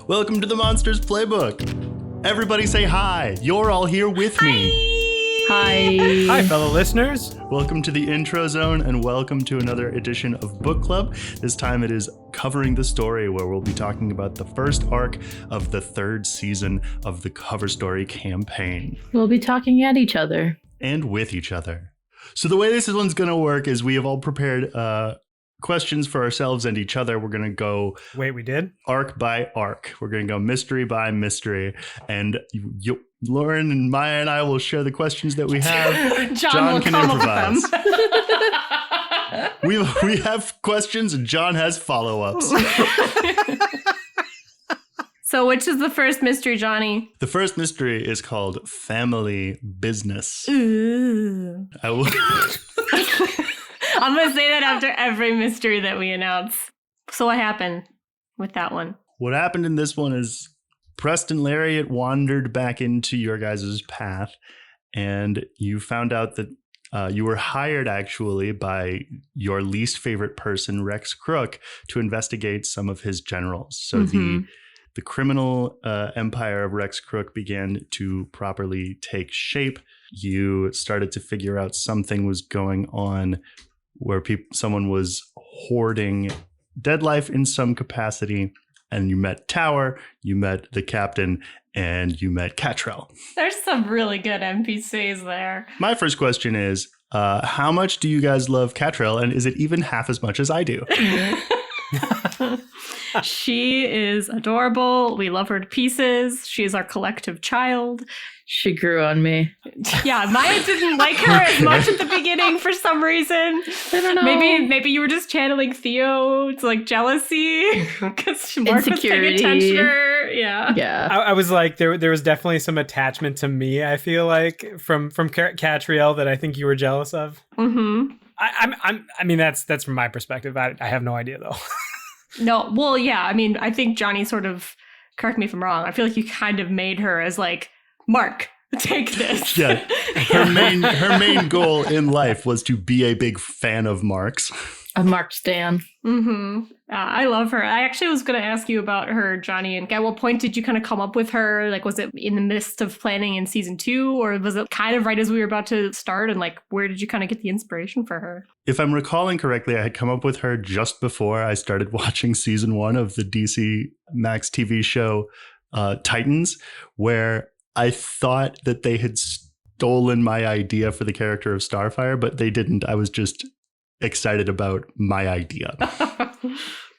Welcome to the Monsters Playbook. Everybody say hi. You're all here with me. Hi. Hi, fellow listeners. Welcome to the intro zone and welcome to another edition of Book Club. This time it is covering the story where we'll be talking about the first arc of the third season of the Cover Story campaign. We'll be talking at each other. And with each other. So the way this one's going to work is we have all prepared questions for ourselves and each other. We're going to go... Wait, we did? Arc by arc. We're going to go mystery by mystery. And Lauren and Miah and I will share the questions that we have. John will can come improvise. up with them. We have questions and John has follow-ups. So which is the first mystery, Johnny? The first mystery is called Family Business. Ooh. I will... I'm going to say that after every mystery that we announce. So what happened with that one? What happened in this one is Preston Lariat wandered back into your guys' path, and you found out that you were hired actually by your least favorite person, Rex Crook, to investigate some of his generals. So the criminal empire of Rex Crook began to properly take shape. You started to figure out something was going on where someone was hoarding dead life in some capacity, and you met Tower, you met the captain, and you met Catrell. There's some really good NPCs there. My first question is, how much do you guys love Catrell, and is it even half as much as I do? She is adorable. We love her to pieces. She's our collective child. She grew on me. Yeah, Miah didn't like her as much at the beginning for some reason. I don't know. Maybe you were just channeling Theo to like jealousy because Mark was paying attention to her. Yeah. I was like, there was definitely some attachment to me, I feel like, from Catriel that I think you were jealous of. Mm-hmm. I mean, that's from my perspective. I have no idea, though. No, well, yeah. I mean, I think Johnny sort of, correct me if I'm wrong, I feel like you kind of made her as like, Mark, take this. Yeah, her main goal in life was to be a big fan of Mark's. A Mark stan. Mm-hmm. I love her. I actually was going to ask you about her, Johnny. And at what point did you kind of come up with her? Like, was it in the midst of planning in season 2? Or was it kind of right as we were about to start? And like, where did you kind of get the inspiration for her? If I'm recalling correctly, I had come up with her just before I started watching season 1 of the DC Max TV show Titans, where I thought that they had stolen my idea for the character of Starfire, but they didn't. I was just excited about my idea.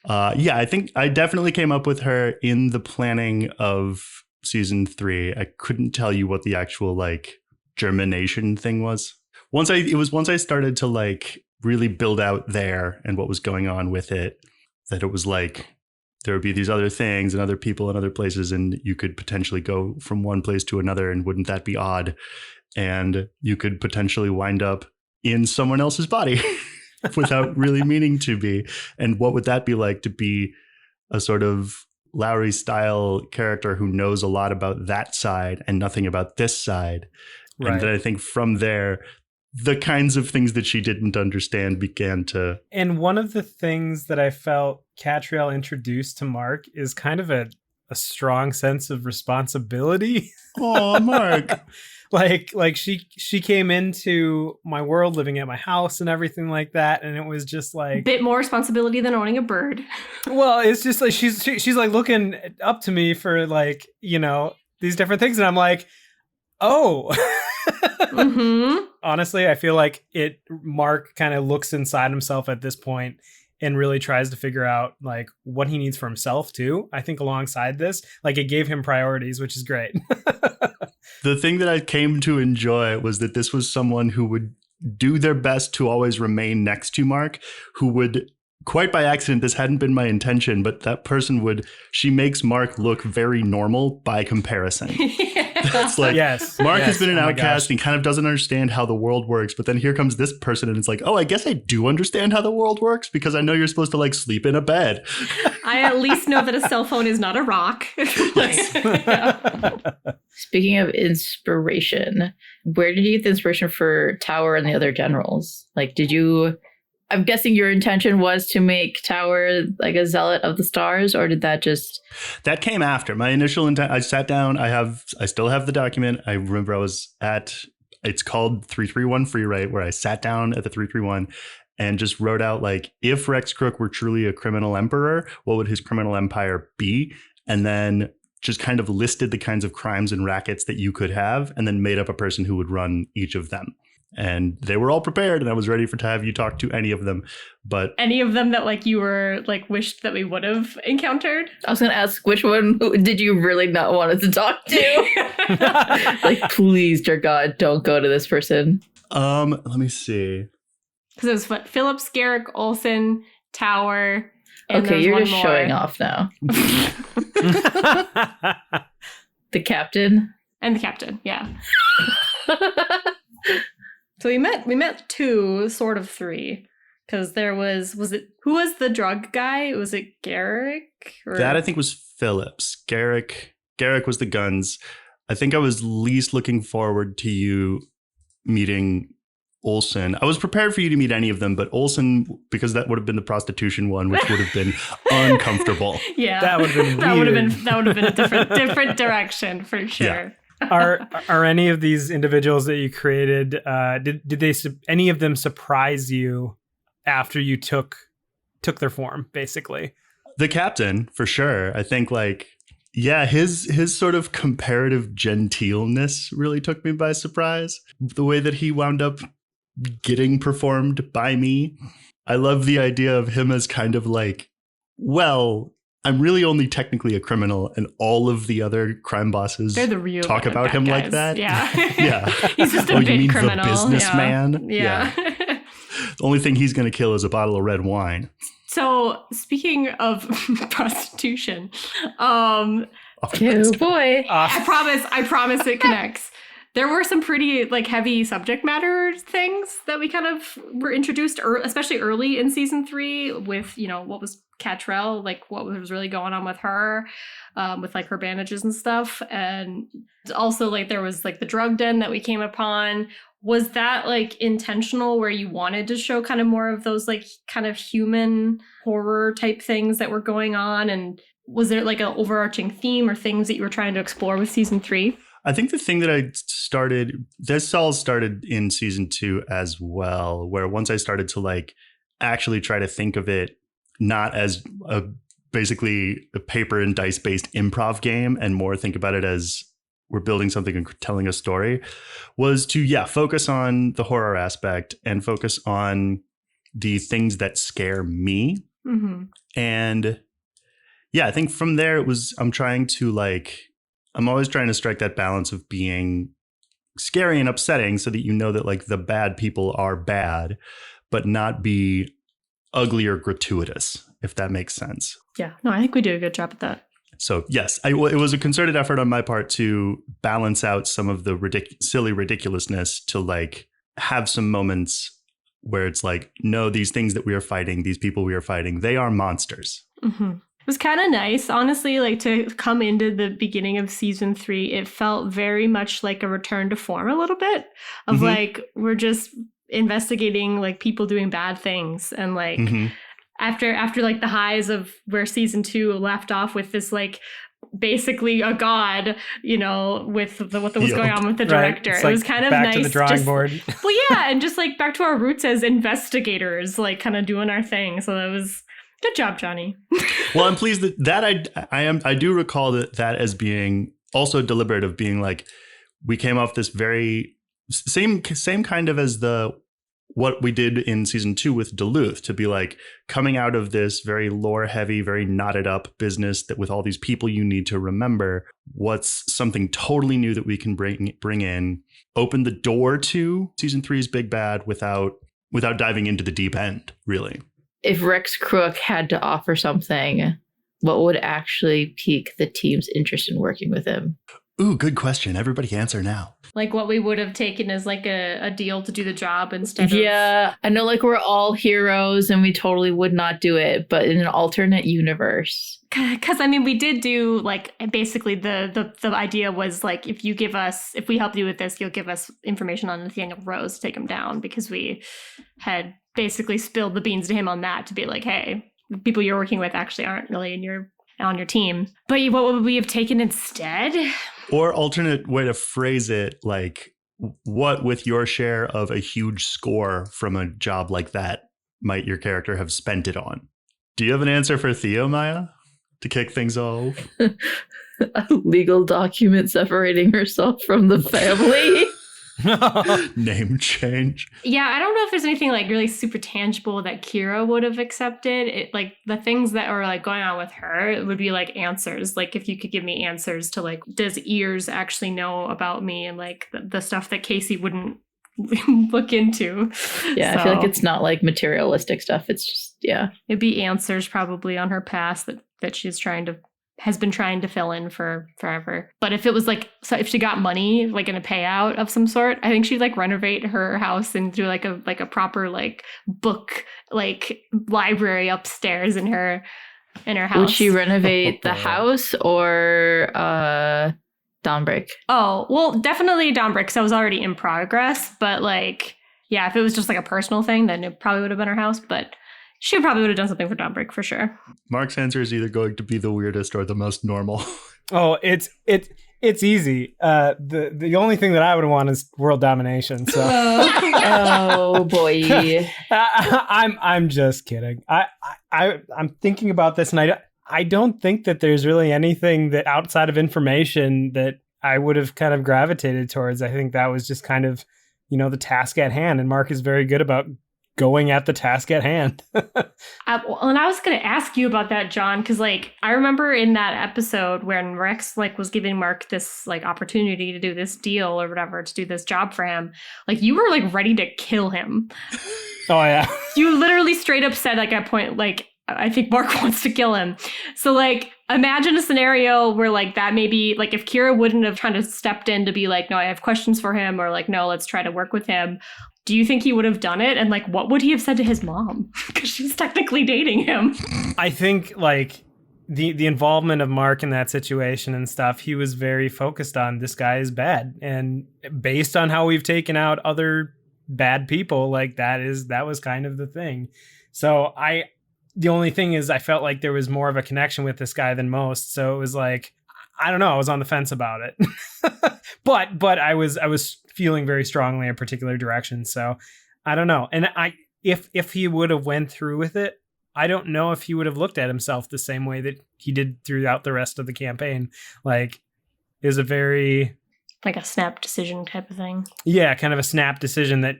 I think I definitely came up with her in the planning of season 3. I couldn't tell you what the actual like germination thing was. Once I started to like really build out there and what was going on with it, that it was like there would be these other things and other people and other places, and you could potentially go from one place to another, and wouldn't that be odd? And you could potentially wind up in someone else's body without really meaning to be. And what would that be like to be a sort of Lowry style character who knows a lot about that side and nothing about this side? Right. And then I think from there, the kinds of things that she didn't understand began to... And one of the things that I felt Catriel introduced to Mark is kind of a strong sense of responsibility. Oh, Mark. like she came into my world living at my house and everything like that, and it was just like... Bit more responsibility than owning a bird. Well, it's just like she's like looking up to me for like, you know, these different things, and I'm like, oh... Mm-hmm. Honestly, I feel like Mark kind of looks inside himself at this point and really tries to figure out like what he needs for himself too. I think alongside this, like it gave him priorities, which is great. The thing that I came to enjoy was that this was someone who would do their best to always remain next to Mark, who would, quite by accident, this hadn't been my intention, but that person she makes Mark look very normal by comparison. It's like, Mark has been an outcast and kind of doesn't understand how the world works. But then here comes this person and it's like, oh, I guess I do understand how the world works because I know you're supposed to like sleep in a bed. I at least know that a cell phone is not a rock. Speaking of inspiration, where did you get the inspiration for Tower and the other generals? Like, did you I'm guessing your intention was to make Tower like a zealot of the stars, or did that just... That came after. My initial intent, I sat down, I still have the document. I remember I was at, it's called 331 Free Write, where I sat down at the 331 and just wrote out like, if Rex Crook were truly a criminal emperor, what would his criminal empire be? And then just kind of listed the kinds of crimes and rackets that you could have, and then made up a person who would run each of them. And they were all prepared, and I was ready to have you talk to any of them. But any of them that like you were like wished that we would have encountered? I was going to ask, which one did you really not want us to talk to? Like, please, dear God, don't go to this person. let me see. Because it was what, Phillips, Garrick, Olsen, Tower. And Okay, you're just more. showing off now. The captain. And the captain, yeah. So we met two, sort of three, because there was it, who was the drug guy? Was it Garrick? Or? That I think was Phillips. Garrick was the guns. I think I was least looking forward to you meeting Olsen. I was prepared for you to meet any of them, but Olsen, because that would have been the prostitution one, which would have been uncomfortable. Yeah, That would have been that would have weird. been a different direction for sure. Yeah. Are any of these individuals that you created, did they any of them surprise you after you took their form, basically? The captain, for sure. I think like, yeah, his sort of comparative genteelness really took me by surprise. The way that he wound up getting performed by me. I love the idea of him as kind of like, well, I'm really only technically a criminal, and all of the other crime bosses They're the real talk about bad him like guys. that. Yeah. Yeah. He's just a Oh, big you mean criminal. the businessman? Yeah. The only thing he's going to kill is a bottle of red wine. So speaking of prostitution, Oh boy. I promise it connects. There were some pretty like heavy subject matter things that we kind of were introduced, especially early in season 3 with, what was Catrell, like what was really going on with her, with like her bandages and stuff. And also like there was like the drug den that we came upon. Was that like intentional where you wanted to show kind of more of those like kind of human horror type things that were going on? And was there like an overarching theme or things that you were trying to explore with season 3? I think the thing that this all started in season 2 as well, where once I started to like actually try to think of it not as basically a paper and dice based improv game, and more think about it as we're building something and telling a story, was to, focus on the horror aspect and focus on the things that scare me. Mm-hmm. And I think from there I'm always trying to strike that balance of being scary and upsetting so that you know that like the bad people are bad, but not be ugly or gratuitous, if that makes sense. Yeah, no, I think we do a good job at that. So yes, it was a concerted effort on my part to balance out some of the silly ridiculousness to like have some moments where it's like, no, these things that we are fighting, these people we are fighting, they are monsters. Mm-hmm. It was kind of nice, honestly, like to come into the beginning of season 3. It felt very much like a return to form a little bit of Mm-hmm. like, we're just investigating like people doing bad things. And like after like the highs of where season 2 left off with this like basically a god, with what was going on with the director. Right. It was kind of back nice. to the drawing board. Well, yeah, and just like back to our roots as investigators, like kind of doing our thing. So that was good job, Jonny. Well, I'm pleased that I do recall that as being also deliberate, of being like, we came off this very same kind of as what we did in season 2 with Duluth, to be like coming out of this very lore heavy, very knotted up business that with all these people you need to remember, what's something totally new that we can bring in, open the door to season 3's big bad without diving into the deep end, really. If Rex Crook had to offer something, what would actually pique the team's interest in working with him? Ooh, good question. Everybody answer now. Like what we would have taken as like a deal to do the job instead of... Yeah, I know like we're all heroes and we totally would not do it, but in an alternate universe. Because I mean, we did do like basically the idea was like, if we help you with this, you'll give us information on Nathaniel Rose to take him down, because we had basically spilled the beans to him on that to be like, hey, the people you're working with actually aren't really on your team. But what would we have taken instead? Or alternate way to phrase it, like, what with your share of a huge score from a job like that might your character have spent it on? Do you have an answer for Theo, Miah, to kick things off? A legal document separating herself from the family. Name change. Yeah, I don't know if there's anything like really super tangible that Kira would have accepted. It, like the things that are like going on with her, it would be like answers. Like if you could give me answers to like, does Ears actually know about me, and like the stuff that Casey wouldn't look into. Yeah, So, I feel like it's not like materialistic stuff. It's just, yeah. it'd be answers probably on her past that she's has been trying to fill in for forever. But if it was like, so if she got money, like in a payout of some sort, I think she'd like renovate her house and do like a proper like book, like library upstairs in her house. Would she renovate the house or Dawnbreak? Oh, well, definitely Dawnbreak, because I was already in progress. But like, yeah, if it was just like a personal thing, then it probably would have been her house. But she probably would have done something for Dawnbreak for sure. Mark's answer is either going to be the weirdest or the most normal. Oh, it's easy. The only thing that I would want is world domination. So, Oh boy. I'm just kidding. I'm thinking about this, and I don't think that there's really anything that outside of information that I would have kind of gravitated towards. I think that was just kind of, the task at hand, and Mark is very good about going at the task at hand. And I was going to ask you about that, John, because like I remember in that episode when Rex like was giving Mark this like opportunity to do this deal or whatever, to do this job for him, like you were like ready to kill him. Oh yeah. You literally straight up said like at point like, I think Mark wants to kill him. So like imagine a scenario where like that maybe like if Kira wouldn't have kind of stepped in to be like, no, I have questions for him, or like, no, let's try to work with him. Do you think he would have done it? And like, what would he have said to his mom? Because she's technically dating him. I think like the involvement of Mark in that situation and stuff, he was very focused on this guy is bad. And based on how we've taken out other bad people, like that was kind of the thing. So the only thing is I felt like there was more of a connection with this guy than most. So it was like, I don't know, I was on the fence about it. but I was feeling very strongly a particular direction. So I don't know. And if he would have went through with it, I don't know if he would have looked at himself the same way that he did throughout the rest of the campaign. Like it was a very like a snap decision type of thing. Yeah, kind of a snap decision that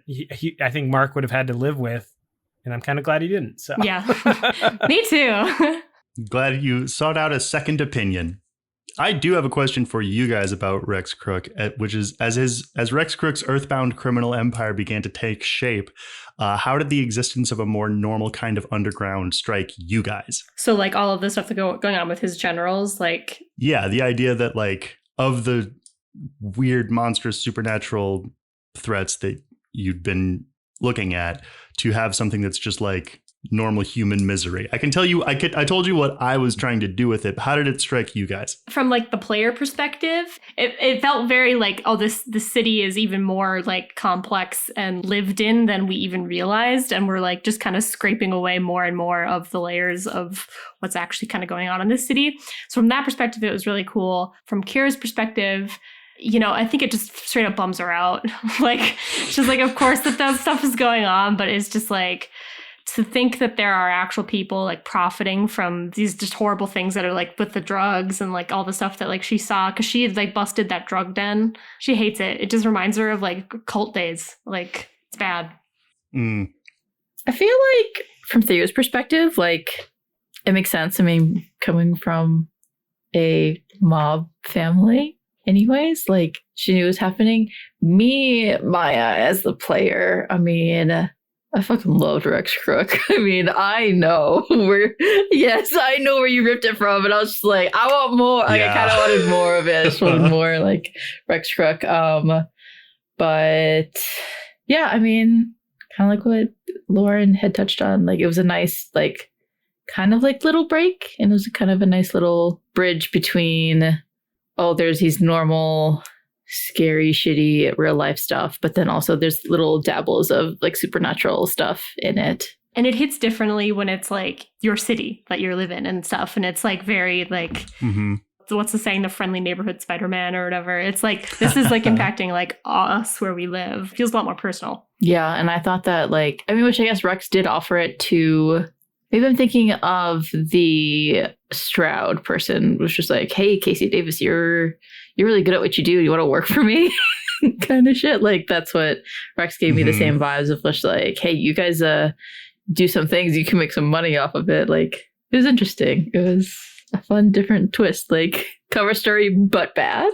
I think Mark would have had to live with. And I'm kind of glad he didn't. So yeah, me too. Glad you sought out a second opinion. I do have a question for you guys about Rex Crook, which is as Rex Crook's earthbound criminal empire began to take shape, how did the existence of a more normal kind of underground strike you guys? So like all of the stuff that going on with his generals, like yeah, the idea that like of the weird, monstrous, supernatural threats that you'd been looking at, to have something that's just like normal human misery. I can tell you, I told you what I was trying to do with it. But how did it strike you guys? From like the player perspective, it felt very like, oh, the city is even more like complex and lived in than we even realized. And we're like just kind of scraping away more and more of the layers of what's actually kind of going on in this city. So from that perspective, it was really cool. From Kira's perspective, I think it just straight up bums her out. Like, she's like, of course that stuff is going on, but it's just like, to think that there are actual people like profiting from these just horrible things that are like with the drugs and like all the stuff that like she saw, because she had like busted that drug den. She hates it. It just reminds her of like cult days. Like, it's bad. I feel like from Theo's perspective, like it makes sense. I mean, coming from a mob family anyways, like she knew it was happening. Me, Miah, as the player, I mean, I fucking loved Rex Crook. I mean, I know where you ripped it from, and I was just like, I want more. Like, I kind of wanted more of it. I just wanted more like Rex Crook. But yeah, I mean, kind of like what Lauren had touched on. Like, it was a nice, like, kind of like little break, and it was kind of a nice little bridge between, oh, there's these normal scary, shitty real life stuff, but then also there's little dabbles of like supernatural stuff in it. And it hits differently when it's like your city that you live in and stuff. And it's like very like, what's the saying? The friendly neighborhood Spider-Man or whatever. It's like, this is like impacting like us where we live. Feels a lot more personal. Yeah. And I thought that like, I mean, which I guess Rex did offer it to, maybe I'm thinking of the Stroud person, was just like, hey, Casey Davis, you're really good at what you do. You want to work for me? Kind of shit. Like that's what Rex gave me the same vibes of just like, hey, you guys do some things, you can make some money off of it. Like it was interesting. It was a fun, different twist, like cover story, but bad.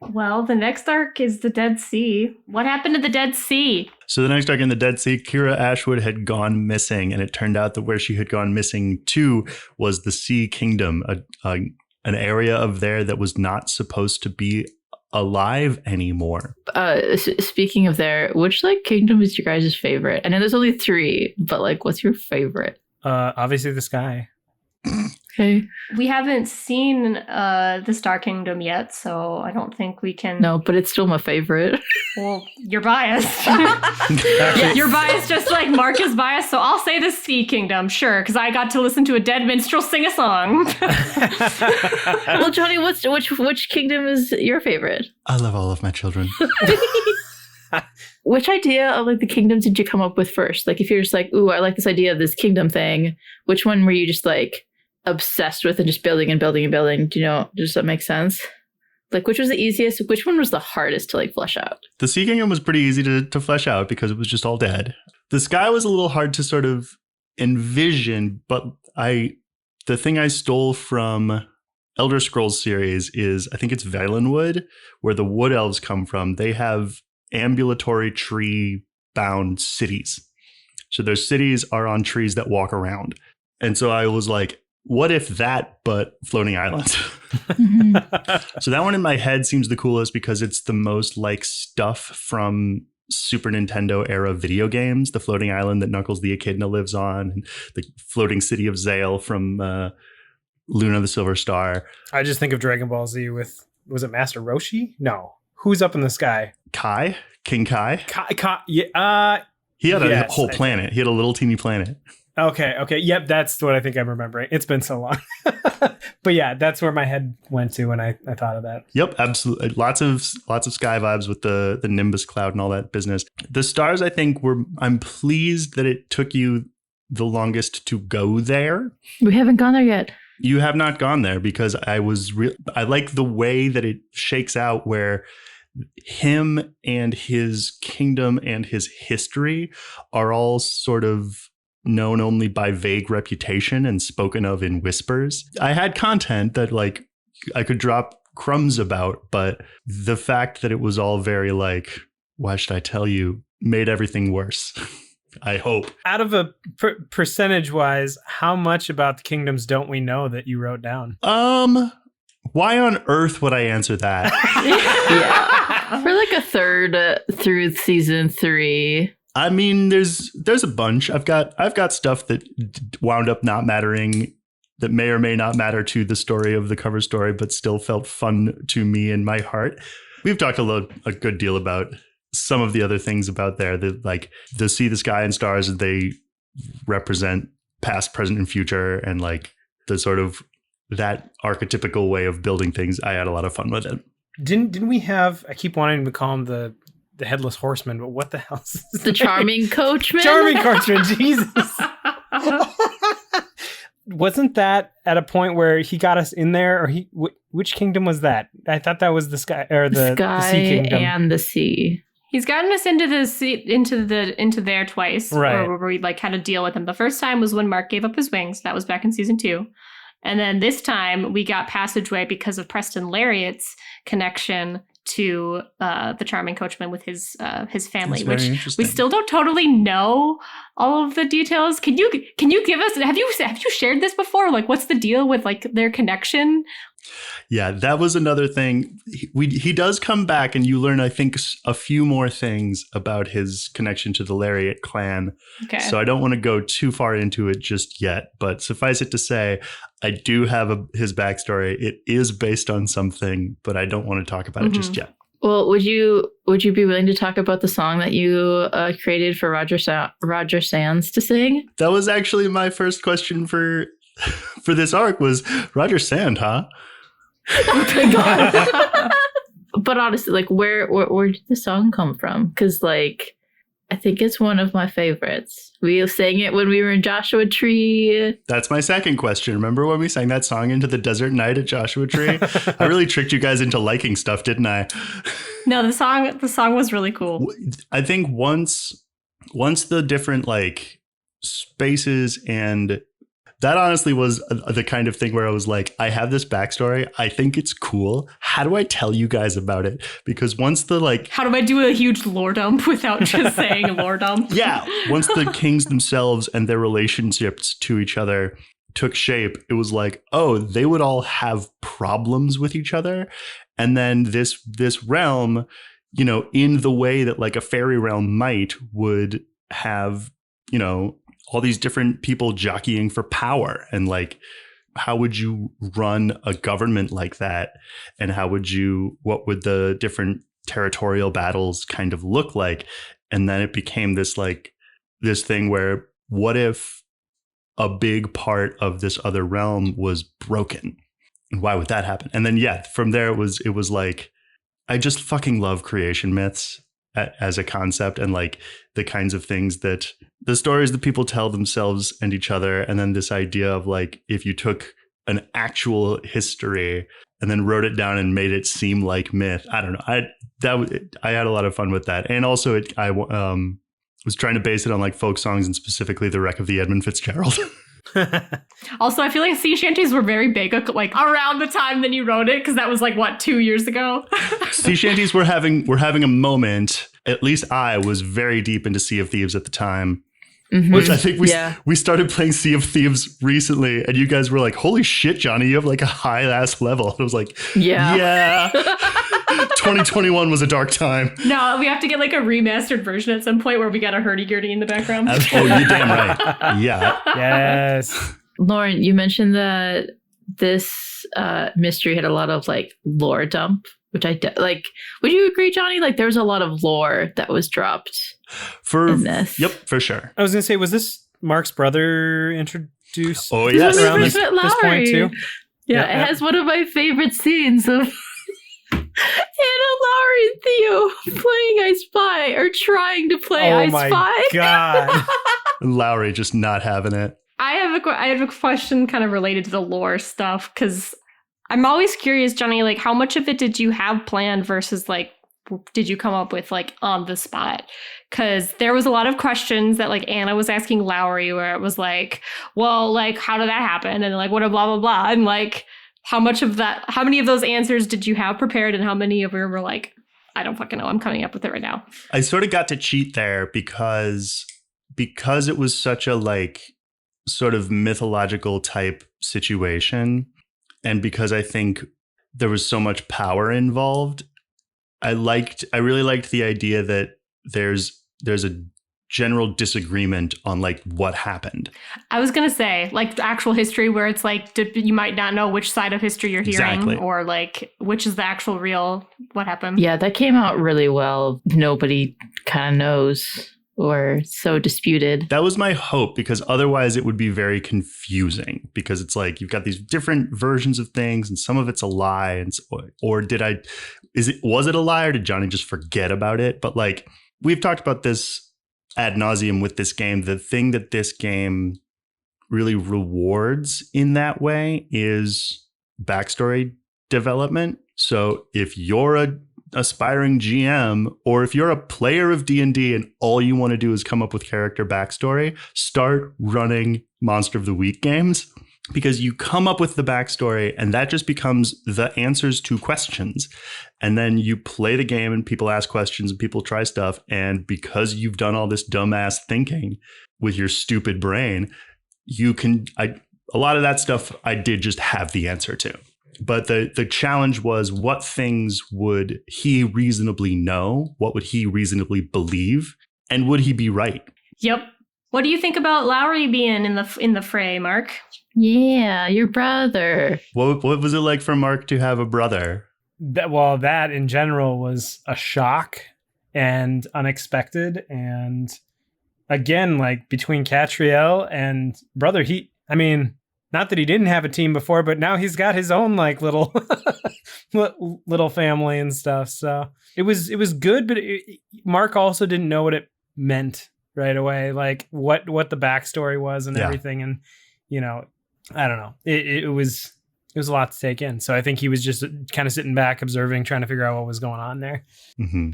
Well, the next arc is the Dead Sea. What happened to the Dead Sea? So the next arc in the Dead Sea, Kira Ashwood had gone missing, and it turned out that where she had gone missing to was the Sea Kingdom, an area of there that was not supposed to be alive anymore. Speaking of there, which like kingdom is your guys' favorite? I know there's only 3, but like what's your favorite? Obviously the sky. Okay. We haven't seen the Star Kingdom yet, so I don't think we can. No, but it's still my favorite. Well, you're biased. Actually, You're biased just like Mark is biased, so I'll say the Sea Kingdom, sure, because I got to listen to a dead minstrel sing a song. Well, Jonny, which kingdom is your favorite? I love all of my children. Which idea of like the kingdoms did you come up with first? Like if you're just like, ooh, I like this idea of this kingdom thing, which one were you just like obsessed with and just building and building and building? Do you know, does that make sense? Like which was the easiest? Which one was the hardest to like flesh out? The Sea Kingdom was pretty easy to flesh out because it was just all dead. The sky was a little hard to sort of envision, but the thing I stole from Elder Scrolls series is, I think it's Valenwood, where the wood elves come from. They have ambulatory tree-bound cities. So their cities are on trees that walk around. And so I was like, what if that, but floating islands? So that one in my head seems the coolest because it's the most like stuff from Super Nintendo era video games. The floating island that Knuckles the Echidna lives on, and the floating city of Zale from Luna the Silver Star. I just think of Dragon Ball Z with, was it Master Roshi? No. Who's up in the sky? Kai? King Kai? Yeah. He had a Yes, whole planet. He had a little teeny planet. Okay. Yep, that's what I think I'm remembering. It's been so long. But yeah, that's where my head went to when I thought of that. Yep, absolutely. Lots of sky vibes with the Nimbus cloud and all that business. The stars, I think, I'm pleased that it took you the longest to go there. We haven't gone there yet. You have not gone there because I like the way that it shakes out where him and his kingdom and his history are all sort of known only by vague reputation and spoken of in whispers. I had content that like I could drop crumbs about, but the fact that it was all very like, why should I tell you, made everything worse. I hope. Out of a percentage wise, how much about the kingdoms don't we know that you wrote down? Why on earth would I answer that? Yeah. We're like a third through season 3. I mean, there's a bunch. I've got stuff that wound up not mattering, that may or may not matter to the story of the cover story, but still felt fun to me in my heart. We've talked a good deal about some of the other things about there, that like the sea, the sky, and stars, they represent past, present, and future, and like the sort of that archetypical way of building things. I had a lot of fun with it. Didn't we have? I keep wanting to call him the headless horseman, but what the hell is this? The charming coachman? Charming coachman, Jesus. Wasn't that at a point where he got us in there, or which kingdom was that? I thought that was the sky, or the sea kingdom and the sea. He's gotten us into the sea, into there twice, right? Where we like had to deal with him. The first time was when Mark gave up his wings. That was back in season 2. And then this time we got passageway because of Preston Lariat's connection to the charming coachman with his family, which we still don't totally know all of the details. Can you give us? Have you shared this before? Like, what's the deal with like their connection? Yeah, that was another thing. He does come back, and you learn, I think, a few more things about his connection to the Lariat clan. Okay. So I don't want to go too far into it just yet, but suffice it to say, I do have his backstory. It is based on something, but I don't want to talk about it just yet. Well, would you be willing to talk about the song that you created for Roger Sands to sing? That was actually my first question for this arc was Roger Sand, huh? Oh my God. But honestly, like where did the song come from? Because like I think it's one of my favorites. We sang it when we were in Joshua Tree. That's my second question. Remember when we sang that song into the desert night at Joshua Tree? I really tricked you guys into liking stuff, didn't I? No, the song was really cool. I think once the different like spaces, and that honestly was the kind of thing where I was like, I have this backstory. I think it's cool. How do I tell you guys about it? Because once the like... How do I do a huge lore dump without just saying a lore dump? Yeah. Once the kings themselves and their relationships to each other took shape, it was like, oh, they would all have problems with each other. And then this realm, you know, in the way that like a fairy realm would have, you know, all these different people jockeying for power, and like, how would you run a government like that? And what would the different territorial battles kind of look like? And then it became this thing where, what if a big part of this other realm was broken? And why would that happen? And then, yeah, from there it was like, I just fucking love creation myths as a concept, and like the kinds of things that the stories that people tell themselves and each other. And then this idea of like, if you took an actual history and then wrote it down and made it seem like myth. I don't know. I had a lot of fun with that. And also I was trying to base it on like folk songs, and specifically the Wreck of the Edmund Fitzgerald. Also, I feel like sea shanties were very big, like around the time that you wrote it, because that was like what, 2 years ago. Sea shanties were having a moment. At least I was very deep into Sea of Thieves at the time, which I think we started playing Sea of Thieves recently, and you guys were like, "Holy shit, Jonny, you have like a high ass level." And I was like, "Yeah." 2021 was a dark time. No, we have to get like a remastered version at some point where we got a hurdy-gurdy in the background. Oh, you're damn right. Yeah. Yes. Lauren, you mentioned that this mystery had a lot of like lore dump, which like. Would you agree, Jonny? Like there was a lot of lore that was dropped in this. Yep, for sure. I was going to say, was this Mark's brother introduced? Oh, yes. Around this point too? Yeah, it has one of my favorite scenes of Hannah, Lowry, and Theo playing I Spy, or trying to play I Spy. Oh my God. Lowry just not having it. I have a question kind of related to the lore stuff, because I'm always curious, Jonny, like how much of it did you have planned versus like did you come up with like on the spot? Because there was a lot of questions that like Anna was asking Lowry, where it was like, well, like how did that happen? And like what a blah, blah, blah. And like how many of those answers did you have prepared, and how many of them were like, I don't fucking know, I'm coming up with it right now? I sort of got to cheat there because it was such a like sort of mythological type situation. And because I think there was so much power involved, I really liked the idea that there's a general disagreement on like what happened. I was gonna say like the actual history, where it's like you might not know which side of history you're hearing, or like which is the actual real what happened. Yeah, that came out really well. Nobody kind of knows, or so disputed. That was my hope, because otherwise it would be very confusing, because it's like you've got these different versions of things, and some of it's a lie, and or was it a lie, or did Jonny just forget about it? But like we've talked about this ad nauseum with this game. The thing that this game really rewards in that way is backstory development. So if you're a aspiring GM, or if you're a player of D&D and all you want to do is come up with character backstory, start running Monster of the Week games, because you come up with the backstory and that just becomes the answers to questions. And then you play the game and people ask questions and people try stuff. And because you've done all this dumbass thinking with your stupid brain, a lot of that stuff I did just have the answer to. But the challenge was, what things would he reasonably know? What would he reasonably believe? And would he be right? Yep. What do you think about Lowry being in the fray, Mark? Yeah, your brother. What was it like for Mark to have a brother? That in general was a shock and unexpected. And again, like between Catriel and brother, not that he didn't have a team before, but now he's got his own like little little family and stuff. So it was good, but Mark also didn't know what it meant right away, like what the backstory was and everything. And I don't know. It was a lot to take in. So I think he was just kind of sitting back, observing, trying to figure out what was going on there. Mm-hmm.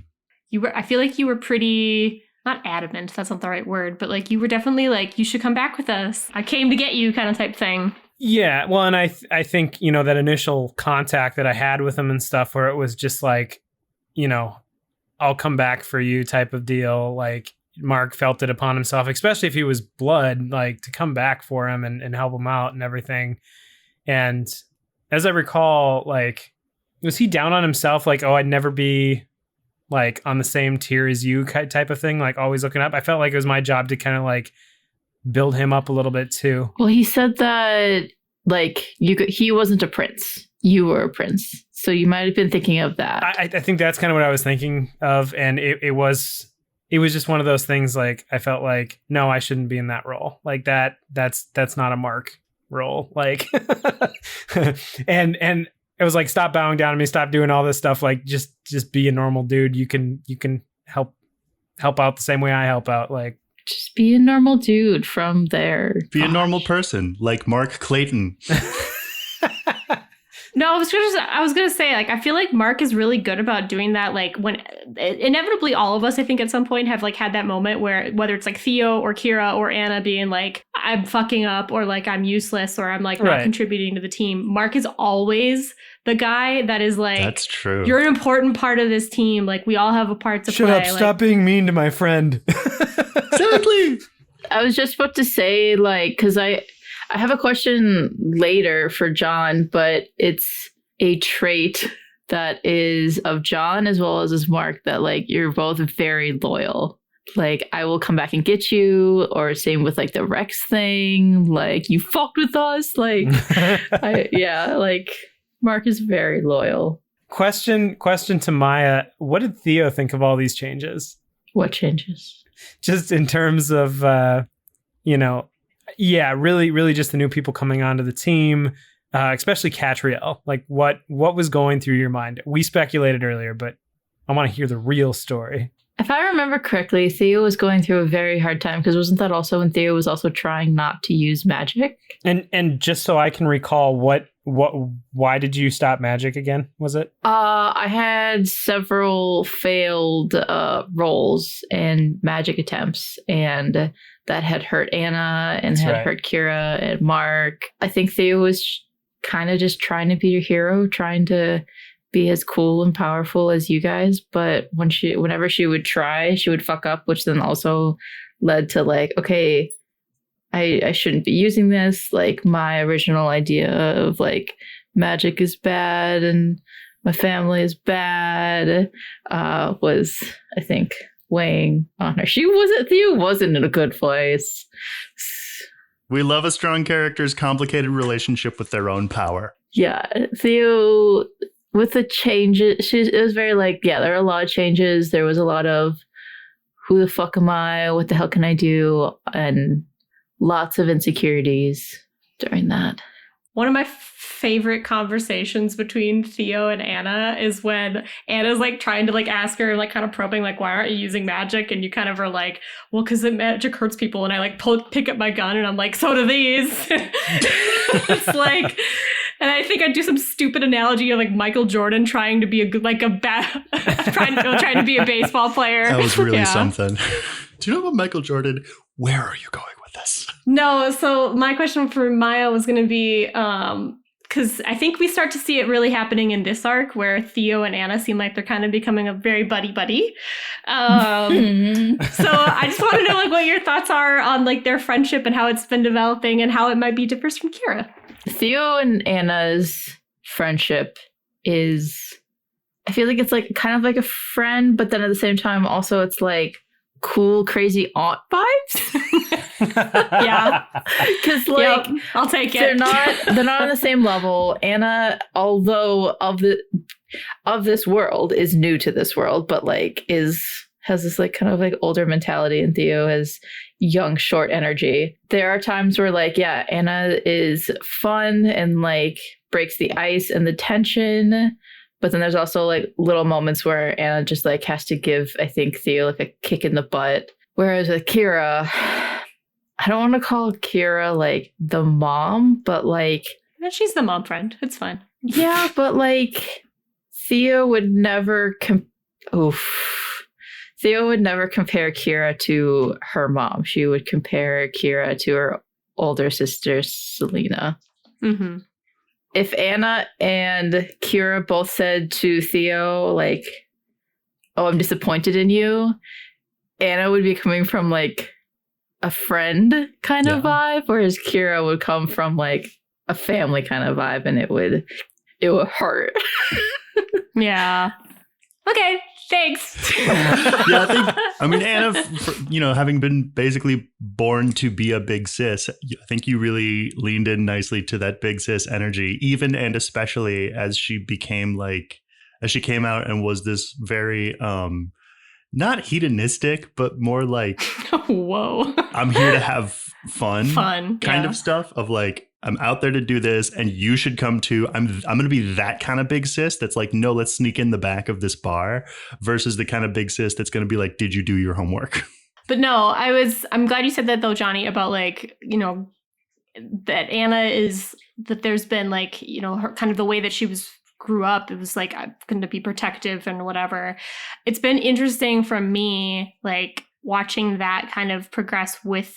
I feel like you were pretty, not adamant, that's not the right word, but like you were definitely like, you should come back with us. I came to get you kind of type thing. Yeah. Well, and I think, that initial contact that I had with him and stuff, where it was just like, I'll come back for you type of deal. Like Mark felt it upon himself, especially if he was blood, like to come back for him and help him out and everything. And as I recall, like, was he down on himself? Like, oh, I'd never be like on the same tier as you type of thing, like always looking up. I felt like it was my job to kind of like build him up a little bit too. Well, he said that like he wasn't a prince. You were a prince. So you might have been thinking of that. I think that's kind of what I was thinking of. And it was just one of those things. Like, I felt like, no, I shouldn't be in that role. Like that's not a Mark role. Like, and it was like, stop bowing down to me, stop doing all this stuff. Like, just be a normal dude. You can help out the same way I help out. Like, just be a normal dude from there. Be a normal person like Mark Clayton. No, I was gonna say, like, I feel like Mark is really good about doing that. Like, when inevitably all of us, I think at some point have like had that moment where whether it's like Theo or Kira or Anna being like, I'm fucking up, or like I'm useless, or I'm like not contributing to the team. Mark is always the guy that is like, that's true. You're an important part of this team. Like, we all have a part to play. Shut up! Stop being mean to my friend. Exactly. I was just about to say, like, because I have a question later for John, but it's a trait that is of John as well as Mark, that like you're both very loyal. Like, I will come back and get you, or same with like the Rex thing. Like, you fucked with us. Like, like Mark is very loyal. Question to Miah. What did Theo think of all these changes? What changes? Just in terms of, really just the new people coming onto the team, especially Catriel. Like, what was going through your mind? We speculated earlier, but I want to hear the real story. If I remember correctly, Theo was going through a very hard time, because wasn't that also when Theo was also trying not to use magic? And just so I can recall, why did you stop magic again? Was it? I had several failed rolls and magic attempts, and that had hurt Anna and hurt Kira and Mark. I think Theo was kind of just trying to be your hero, trying to be as cool and powerful as you guys. But whenever she would try, she would fuck up, which then also led to like, okay, I shouldn't be using this. Like, my original idea of like magic is bad and my family is bad was, I think, weighing on her. Theo wasn't in a good place. We love a strong character's complicated relationship with their own power. Yeah, Theo, with the changes, it was very like, there are a lot of changes. There was a lot of, who the fuck am I? What the hell can I do? And lots of insecurities during that. One of my favorite conversations between Theo and Anna is when Anna's like trying to like ask her, like kind of probing, like, why aren't you using magic? And you kind of are like, well, because magic hurts people. And I like pick up my gun and I'm like, so do these. It's like, and I think I'd do some stupid analogy of like Michael Jordan trying to be trying to be a baseball player. That was really something. Do you know about Michael Jordan? Where are you going with this? No, so my question for Miah was going to be, because I think we start to see it really happening in this arc, where Theo and Anna seem like they're kind of becoming a very buddy-buddy. So I just want to know like what your thoughts are on like their friendship and how it's been developing and how it might be different from Kira. Theo and Anna's friendship is, I feel like it's like kind of like a friend, but then at the same time also it's like cool, crazy aunt vibes. Yeah. Because like I'll take it. they're not on the same level. Anna, although of this world, is new to this world, but like has this like kind of like older mentality, and Theo has young, short energy. There are times where like, yeah, Anna is fun and like breaks the ice and the tension. But then there's also like little moments where Anna just like has to give, I think, Theo like a kick in the butt. Whereas with Kira, I don't want to call Kira like the mom, but like, She's the mom friend. It's fine. yeah, but like Theo would never Theo would never compare Kira to her mom. She would compare Kira to her older sister, Selena. Mm-hmm. If Anna and Kira both said to Theo, like, oh, I'm disappointed in you, Anna would be coming from like a friend kind of vibe, whereas Kira would come from like a family kind of vibe, and it would hurt. Yeah. Okay, thanks. Yeah, I mean, Anna, having been basically born to be a big sis, I think you really leaned in nicely to that big sis energy, even and especially as she became as she came out and was this very, not hedonistic, but more like, whoa, I'm here to have fun kind yeah. of stuff of like, I'm out there to do this and you should come too. I'm going to be that kind of big sis that's like, no, let's sneak in the back of this bar, versus the kind of big sis that's going to be like, did you do your homework? But no, I'm glad you said that though, Jonny, about like, that Anna is, that there's been like, her kind of the way that she grew up, it was like, I'm going to be protective and whatever. It's been interesting for me, like watching that kind of progress with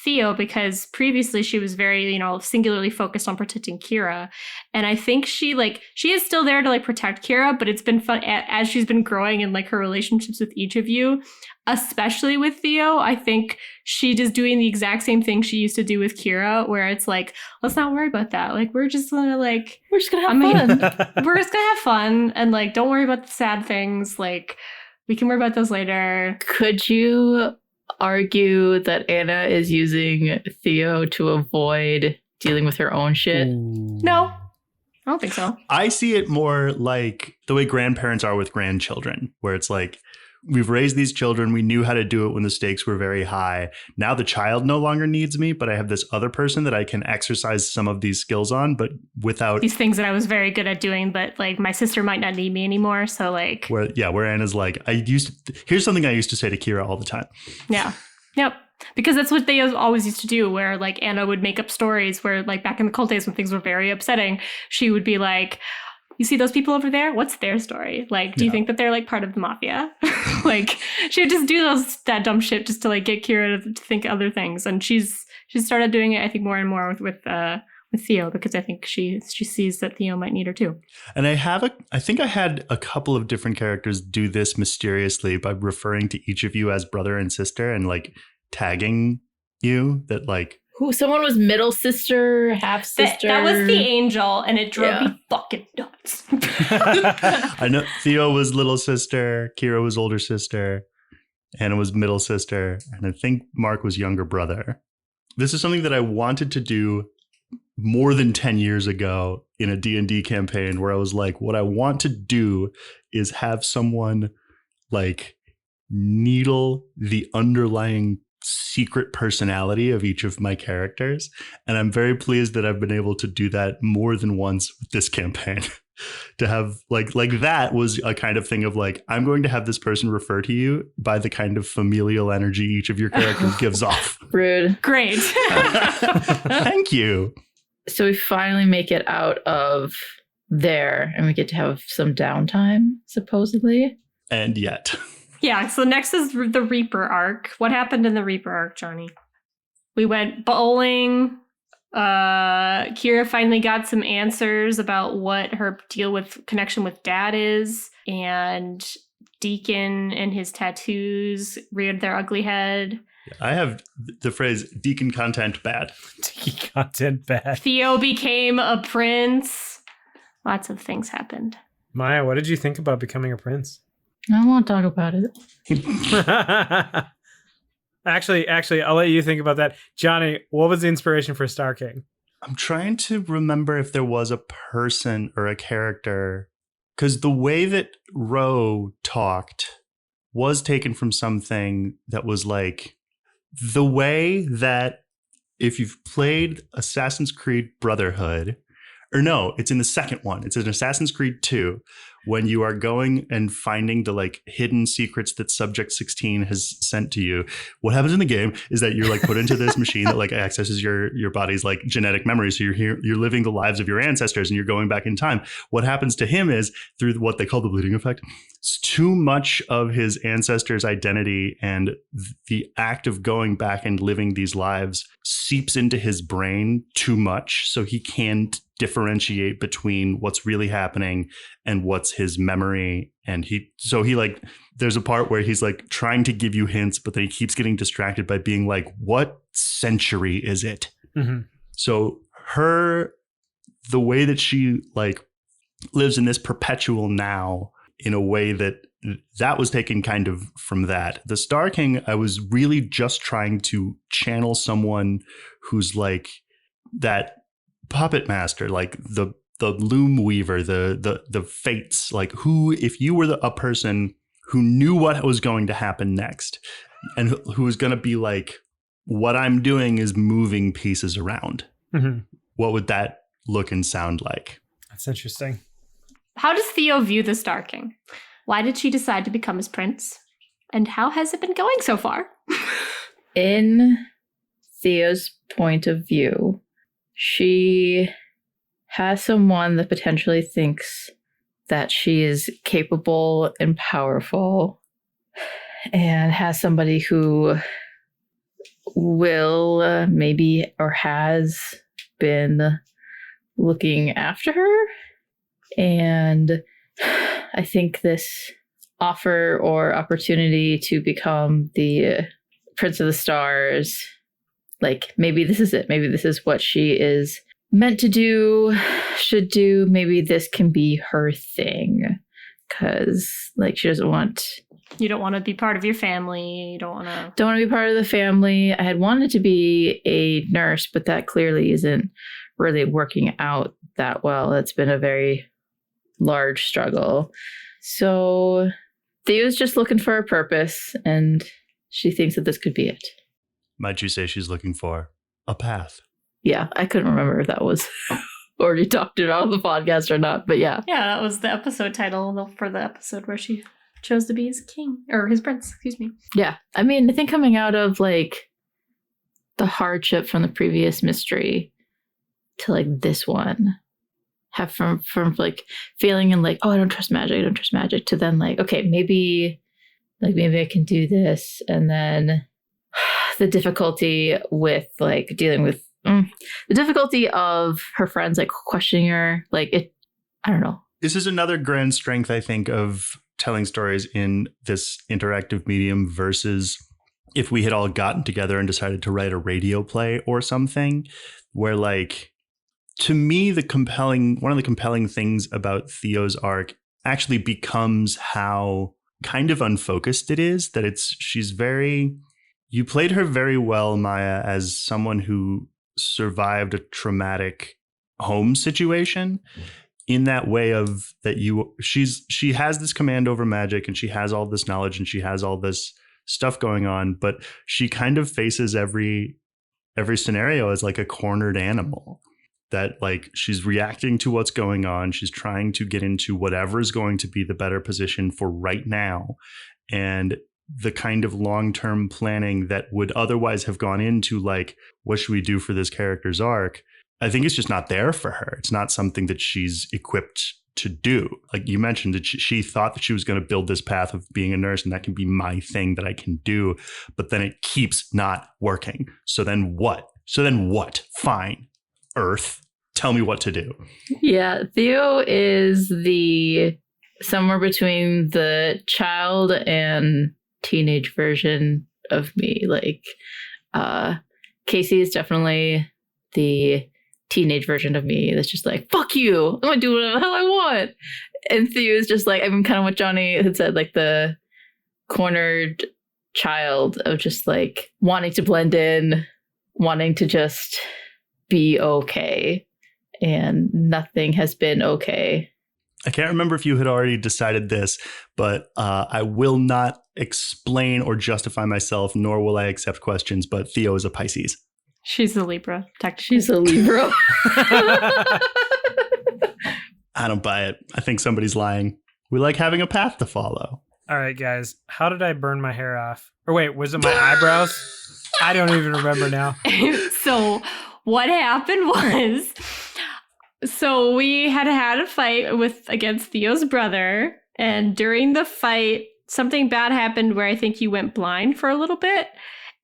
Theo, because previously she was very, singularly focused on protecting Kira. And I think she is still there to like protect Kira, but it's been fun as she's been growing in like her relationships with each of you, especially with Theo. I think she is doing the exact same thing she used to do with Kira, where it's like, let's not worry about that. Like, we're just gonna have fun. We're just gonna have fun. And like, don't worry about the sad things. Like, we can worry about those later. Could you argue that Anna is using Theo to avoid dealing with her own shit? No, I don't think so. I see it more like the way grandparents are with grandchildren, where it's like, we've raised these children. We knew how to do it when the stakes were very high. Now the child no longer needs me, but I have this other person that I can exercise some of these skills on, but without these things that I was very good at doing, but like my sister might not need me anymore. So like, where Anna's like, here's something I used to say to Kira all the time. Yeah. Yep. Because that's what they always used to do, where like Anna would make up stories where like back in the cult days when things were very upsetting, she would be like, you see those people over there? What's their story? Like, do you think that they're like part of the mafia? Like, she would just do that dumb shit just to like get Kira to think other things. And she's started doing it, I think, more and more with Theo, because I think she sees that Theo might need her too. And I think I had a couple of different characters do this mysteriously by referring to each of you as brother and sister and like tagging you that like, who, someone was middle sister, half sister. That was the angel, and it drove me fucking nuts. I know Theo was little sister, Kira was older sister, Anna was middle sister, and I think Mark was younger brother. This is something that I wanted to do more than 10 years ago in a D&D campaign, where I was like, what I want to do is have someone like needle the underlying secret personality of each of my characters. And I'm very pleased that I've been able to do that more than once with this campaign. To have like that was a kind of thing of like, I'm going to have this person refer to you by the kind of familial energy each of your characters gives off. Rude. Great. Thank you. So we finally make it out of there and we get to have some downtime, supposedly. And yet. Yeah, so next is the Reaper arc. What happened in the Reaper arc, Jonny? We went bowling. Kira finally got some answers about what her deal with connection with Dad is. And Deacon and his tattoos reared their ugly head. I have the phrase Deacon content bad. Deacon content bad. Theo became a prince. Lots of things happened. Miah, what did you think about becoming a prince? I won't talk about it. Actually, I'll let you think about that. Jonny, what was the inspiration for Star King? I'm trying to remember if there was a person or a character, because the way that Ro talked was taken from something that was like the way that if you've played Assassin's Creed Brotherhood, or no, it's in the second one. It's in Assassin's Creed 2, when you are going and finding the like hidden secrets that Subject 16 has sent to you. What happens in the game is that you're like put into this machine that like accesses your body's like genetic memory. So you're living the lives of your ancestors and you're going back in time. What happens to him is through what they call the bleeding effect. It's too much of his ancestors' identity and the act of going back and living these lives seeps into his brain too much. So he can't differentiate between what's really happening and what's his memory. And he like, there's a part where he's like trying to give you hints, but then he keeps getting distracted by being like, what century is it? Mm-hmm. So the way that she like lives in this perpetual now in a way that was taken kind of from that. The Star King, I was really just trying to channel someone who's like that puppet master, like the loom weaver, the fates, like who, if you were a person who knew what was going to happen next and who was going to be like, what I'm doing is moving pieces around. Mm-hmm. What would that look and sound like? That's interesting. How does Theo view the Star King? Why did she decide to become his prince? And how has it been going so far? In Theo's point of view, she has someone that potentially thinks that she is capable and powerful, and has somebody who will maybe or has been looking after her. And I think this offer or opportunity to become the Prince of the Stars, like maybe this is it. Maybe this is what she is meant to do, should do. Maybe this can be her thing. Because like she doesn't want... You don't want to be part of your family. You don't want to be part of the family. I had wanted to be a nurse, but that clearly isn't really working out that well. It's been a very large struggle. So Theo's just looking for a purpose, and she thinks that this could be it. Might you say she's looking for a path? Yeah, I couldn't remember if that was already talked about on the podcast or not, but yeah. Yeah, that was the episode title for the episode where she chose to be his king, or his prince, excuse me. Yeah, I mean, I think coming out of like the hardship from the previous mystery to like this one, have from like feeling and like, oh, I don't trust magic, to then like, okay, maybe I can do this. And then the difficulty with like dealing with the difficulty of her friends like questioning her, like it, I don't know. This is another grand strength, I think, of telling stories in this interactive medium versus if we had all gotten together and decided to write a radio play or something, where like, to me, one of the compelling things about Theo's arc actually becomes how kind of unfocused it is, that you played her very well, Miah, as someone who survived a traumatic home situation in that way of that she has this command over magic and she has all this knowledge and she has all this stuff going on, but she kind of faces every scenario as like a cornered animal. That like she's reacting to what's going on. She's trying to get into whatever is going to be the better position for right now. And the kind of long-term planning that would otherwise have gone into like, what should we do for this character's arc? I think it's just not there for her. It's not something that she's equipped to do. Like you mentioned, that she thought that she was going to build this path of being a nurse and that can be my thing that I can do. But then it keeps not working. So then what? Fine. Earth, tell me what to do. Yeah, Theo is somewhere between the child and teenage version of me. Like Casey is definitely the teenage version of me that's just like, fuck you, I'm gonna do whatever the hell I want. And Theo's just like, I mean, kind of what Jonny had said, like the cornered child of just like wanting to blend in, wanting to just be okay, and nothing has been okay. I can't remember if you had already decided this, but I will not explain or justify myself, nor will I accept questions, but Theo is a Pisces. She's a Libra, technically. She's a Libra. I don't buy it. I think somebody's lying. We like having a path to follow. All right, guys. How did I burn my hair off? Or wait, was it my eyebrows? I don't even remember now. So what happened was, so we had a fight against Theo's brother, and during the fight, something bad happened where I think you went blind for a little bit.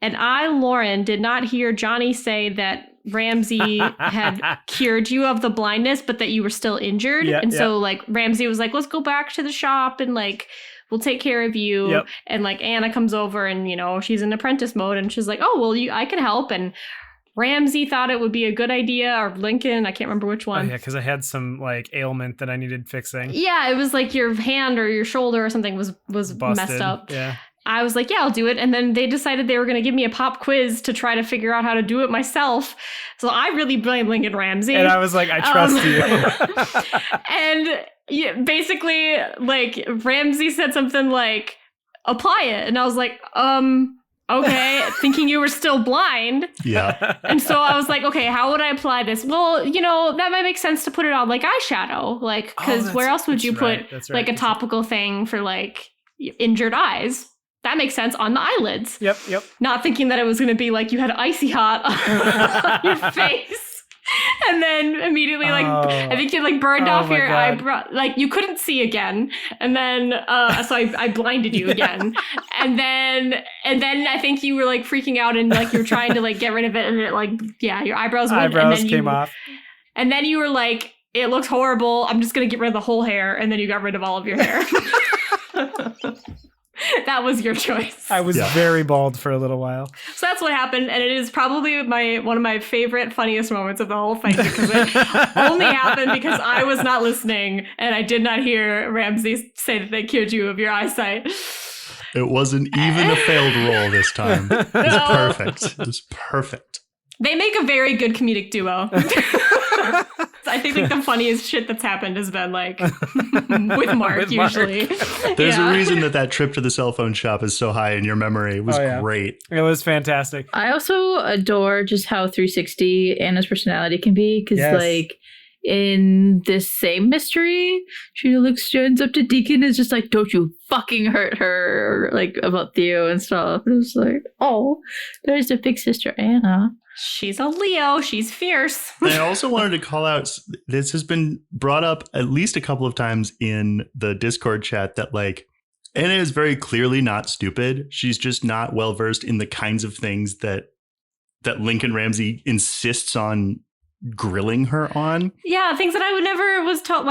And I, Lauren, did not hear Jonny say that Ramsey had cured you of the blindness, but that you were still injured. So like Ramsey was like, let's go back to the shop and like, we'll take care of you. Yep. And like Anna comes over and, you know, she's in apprentice mode and she's like, oh, well, I can help. And Ramsey thought it would be a good idea, or Lincoln, I can't remember which one. Oh, yeah, because I had some like ailment that I needed fixing. Yeah, it was like your hand or your shoulder or something was Busted. messed up. Yeah. I was like, yeah, I'll do it. And then they decided they were going to give me a pop quiz to try to figure out how to do it myself. So I really blame Lincoln Ramsey. And I was like, I trust you. And yeah, basically, like, Ramsey said something like, apply it. And I was like, okay, thinking you were still blind. Yeah. And so I was like, okay, how would I apply this? Well, you know, that might make sense to put it on like eyeshadow. Like, because where else would you put like a topical thing for like injured eyes? That makes sense, on the eyelids. Yep. Not thinking that it was going to be like you had icy hot on your face. And then immediately, like, I think you like burned off your eyebrow. Like, you couldn't see again. And then, so I blinded you again. and then I think you were like freaking out and like you were trying to like get rid of it. And it like, yeah, your eyebrows went. Eyebrows came off. And then you were like, it looks horrible. I'm just going to get rid of the whole hair. And then you got rid of all of your hair. That was your choice. I was very bald for a little while. So that's what happened, and it is probably one of my favorite, funniest moments of the whole fight, because it only happened because I was not listening, and I did not hear Ramsey say that they cured you of your eyesight. It wasn't even a failed roll this time. It was perfect. It was perfect. They make a very good comedic duo. I think like the funniest shit that's happened has been like with Mark usually. There's a reason that trip to the cell phone shop is so high in your memory. It was great. It was fantastic. I also adore just how 360 Anna's personality can be, because like in this same mystery, she ends up to Deacon is just like, don't you fucking hurt her, or like about Theo and stuff. It was like, oh, there's a big sister Anna. She's a Leo. She's fierce. And I also wanted to call out, this has been brought up at least a couple of times in the Discord chat, that like Anna is very clearly not stupid. She's just not well versed in the kinds of things that Lincoln Ramsey insists on grilling her on. Yeah, things that I would never was taught.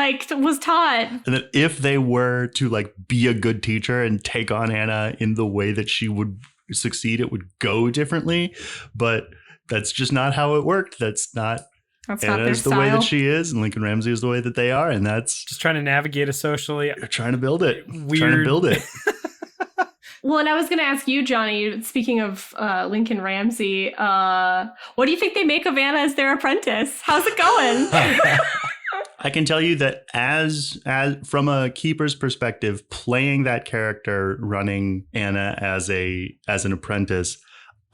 And that if they were to like be a good teacher and take on Anna in the way that she would succeed, it would go differently. But that's just not how it worked. That's not Anna's the way that she is, and Lincoln Ramsey is the way that they are, and that's just trying to navigate a socially. They're trying to build it. Weird. Trying to build it. Well, and I was going to ask you, Jonny, speaking of Lincoln Ramsey, what do you think they make of Anna as their apprentice? How's it going? I can tell you that as from a keeper's perspective, playing that character, running Anna as an apprentice,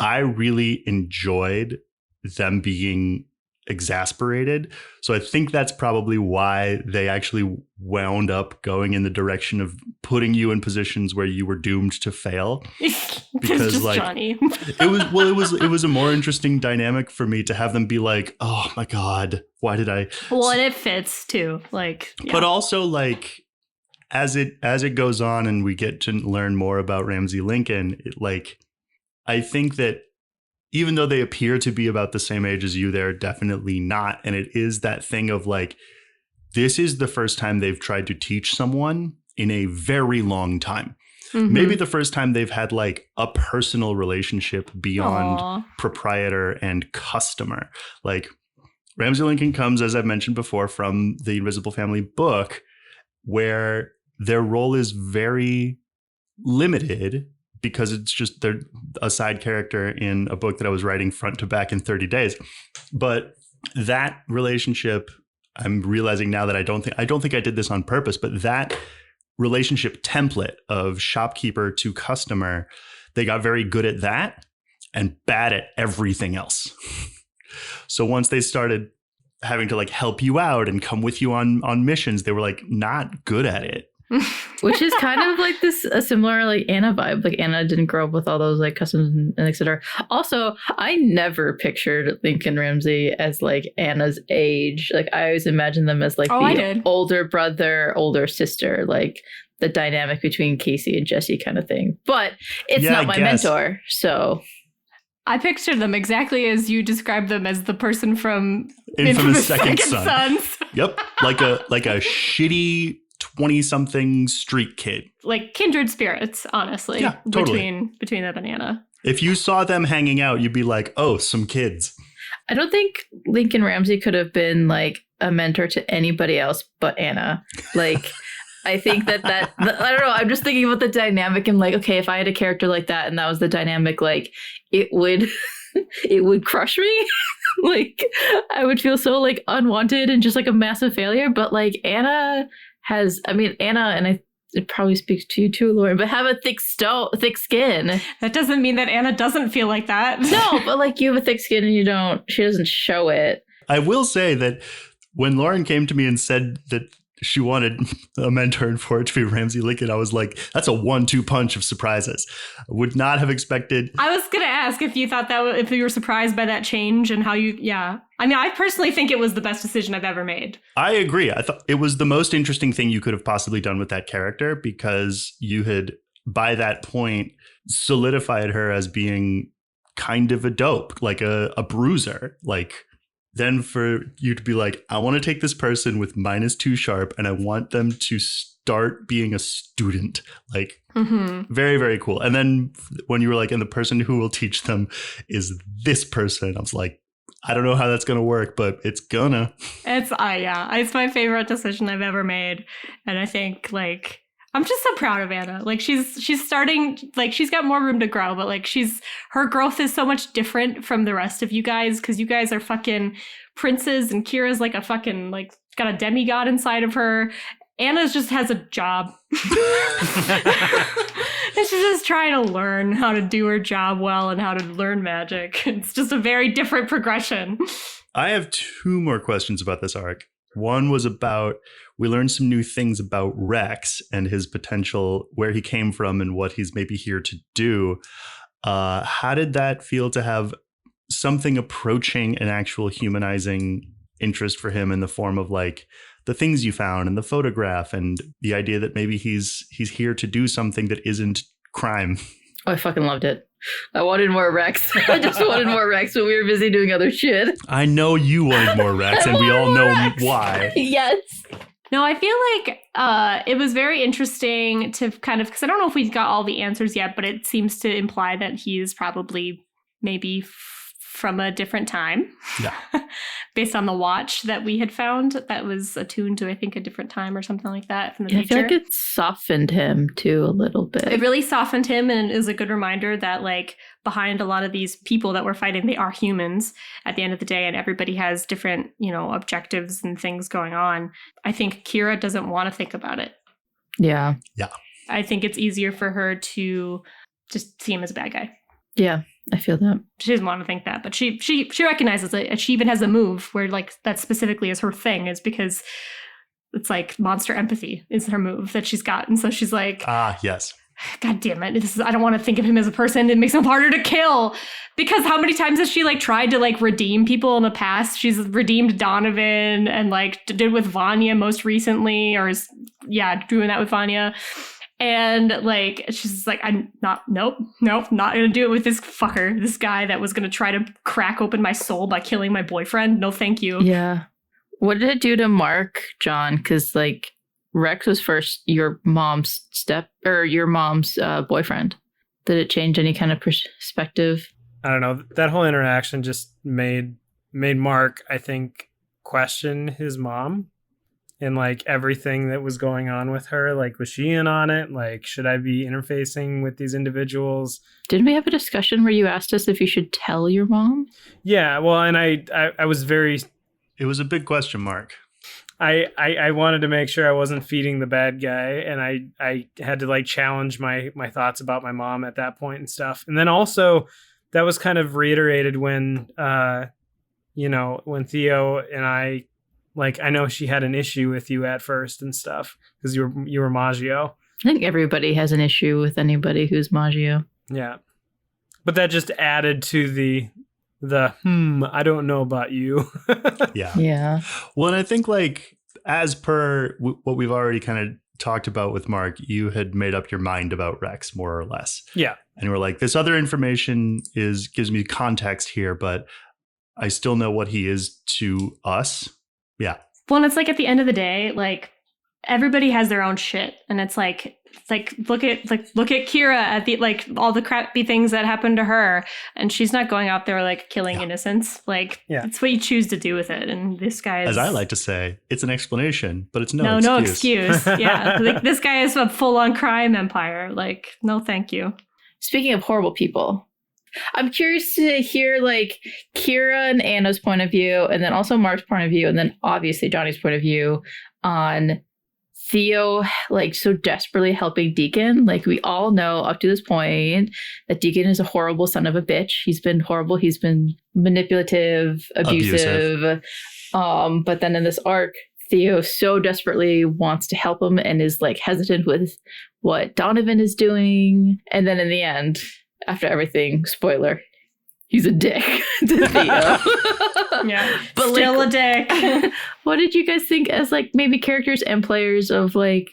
I really enjoyed them being exasperated. So I think that's probably why they actually wound up going in the direction of putting you in positions where you were doomed to fail. Because just like Jonny. it was a more interesting dynamic for me to have them be like, oh my God, why did I? Well, and it fits too. Like, yeah. But also like as it goes on and we get to learn more about Ramsey Lincoln, I think that even though they appear to be about the same age as you, they're definitely not. And it is that thing of like, this is the first time they've tried to teach someone in a very long time. Mm-hmm. Maybe the first time they've had like a personal relationship beyond proprietor and customer. Like Ramsay Lincoln comes, as I've mentioned before, from the Invisible Family book, where their role is very limited because it's just they're a side character in a book that I was writing front to back in 30 days. But that relationship, I'm realizing now that I don't think I did this on purpose, but that relationship template of shopkeeper to customer, they got very good at that and bad at everything else. So once they started having to like help you out and come with you on missions, they were like not good at it. Which is kind of like a similar like Anna vibe. Like Anna didn't grow up with all those like customs and etc. Also, I never pictured Lincoln Ramsay as like Anna's age. Like I always imagined them as like the older brother, older sister, like the dynamic between Casey and Jesse kind of thing. But it's not my mentor, so I pictured them exactly as you described them, as the person from Infamous Second Sons. Yep, like a shitty 20-something street kid. Like kindred spirits, honestly. Yeah, totally. Between them and Anna. If you saw them hanging out, you'd be like, oh, some kids. I don't think Lincoln Ramsay could have been like a mentor to anybody else but Anna. Like, I think that I don't know. I'm just thinking about the dynamic and like, okay, if I had a character like that and that was the dynamic, like it would crush me. Like I would feel so like unwanted and just like a massive failure. But like Anna, and it probably speaks to you too, Lauren, but have a thick skin. That doesn't mean that Anna doesn't feel like that. No, but like you have a thick skin and she doesn't show it. I will say that when Lauren came to me and said that she wanted a mentor and for it to be Ramsay Lincoln, I was like, that's a 1-2 punch of surprises. I would not have expected. I was going to ask if you thought if you were surprised by that change and how I mean, I personally think it was the best decision I've ever made. I agree. I thought it was the most interesting thing you could have possibly done with that character because you had, by that point, solidified her as being kind of a dope, like a bruiser, like. Then for you to be like, I want to take this person with -2 sharp and I want them to start being a student. Like, very, very cool. And then when you were like, and the person who will teach them is this person, I was like, I don't know how that's going to work, but it's gonna. It's my favorite decision I've ever made. And I think like, I'm just so proud of Anna. Like she's starting, like she's got more room to grow, but like her growth is so much different from the rest of you guys because you guys are fucking princes and Kira's like a fucking like got a demigod inside of her. Anna just has a job. And she's just trying to learn how to do her job well and how to learn magic. It's just a very different progression. I have 2 more questions about this arc. One was about, we learned some new things about Rex and his potential, where he came from and what he's maybe here to do. How did that feel to have something approaching an actual humanizing interest for him in the form of like the things you found and the photograph and the idea that maybe he's here to do something that isn't crime? Oh, I fucking loved it. I wanted more Rex. I just wanted more Rex when we were busy doing other shit. I know you wanted more Rex, and we all know why. Yes. No, I feel like it was very interesting to kind of, because I don't know if we've got all the answers yet, but it seems to imply that he's probably maybe from a different time. Yeah. Based on the watch that we had found that was attuned to, I think, a different time or something like that from the future. I feel like it softened him too a little bit. It really softened him and is a good reminder that like behind a lot of these people that we're fighting, they are humans at the end of the day and everybody has different, objectives and things going on. I think Kira doesn't want to think about it. Yeah. Yeah. I think it's easier for her to just see him as a bad guy. Yeah, I feel that. She doesn't want to think that, but she recognizes it. And she even has a move where like that specifically is her thing, is because it's like monster empathy is her move that she's got. And so she's like, yes. God damn it. I don't want to think of him as a person. It makes him harder to kill. Because how many times has she like tried to like redeem people in the past? She's redeemed Donovan and like did with Vanya most recently, doing that with Vanya. And like, she's like, nope, not gonna do it with this fucker, this guy that was gonna try to crack open my soul by killing my boyfriend. No, thank you. Yeah. What did it do to Mark, John? Because like Rex was first your mom's boyfriend. Did it change any kind of perspective? I don't know. That whole interaction just made Mark, I think, question his mom and like everything that was going on with her? Like, was she in on it? Like, should I be interfacing with these individuals? Didn't we have a discussion where you asked us if you should tell your mom? Yeah, well, and I was very... It was a big question mark. I wanted to make sure I wasn't feeding the bad guy, and I had to like challenge my thoughts about my mom at that point and stuff. And then also that was kind of reiterated when when Theo and I know she had an issue with you at first and stuff because you were Maggio. I think everybody has an issue with anybody who's Maggio. Yeah, but that just added to the I don't know about you. Yeah. Well, and I think like as per what we've already kind of talked about with Mark, you had made up your mind about Rex more or less. Yeah. And you were like, this other information gives me context here, but I still know what he is to us. Yeah. Well, and it's like at the end of the day, like everybody has their own shit, and it's like look at Kira at the like all the crappy things that happened to her, and she's not going out there like killing innocents. Like it's what you choose to do with it. And this guy is, as I like to say, it's an explanation, but it's no excuse. Yeah, like this guy is a full-on crime empire. Like, no, thank you. Speaking of horrible people, I'm curious to hear like Kira and Anna's point of view, and then also Mark's point of view, and then obviously Johnny's point of view on Theo, like so desperately helping Deacon. Like we all know up to this point that Deacon is a horrible son of a bitch. He's been horrible. He's been manipulative, abusive. But then in this arc, Theo so desperately wants to help him and is like hesitant with what Donovan is doing. And then in the end, after everything, spoiler, he's a dick to Theo. Yeah, but still like, a dick. What did you guys think as like maybe characters and players of like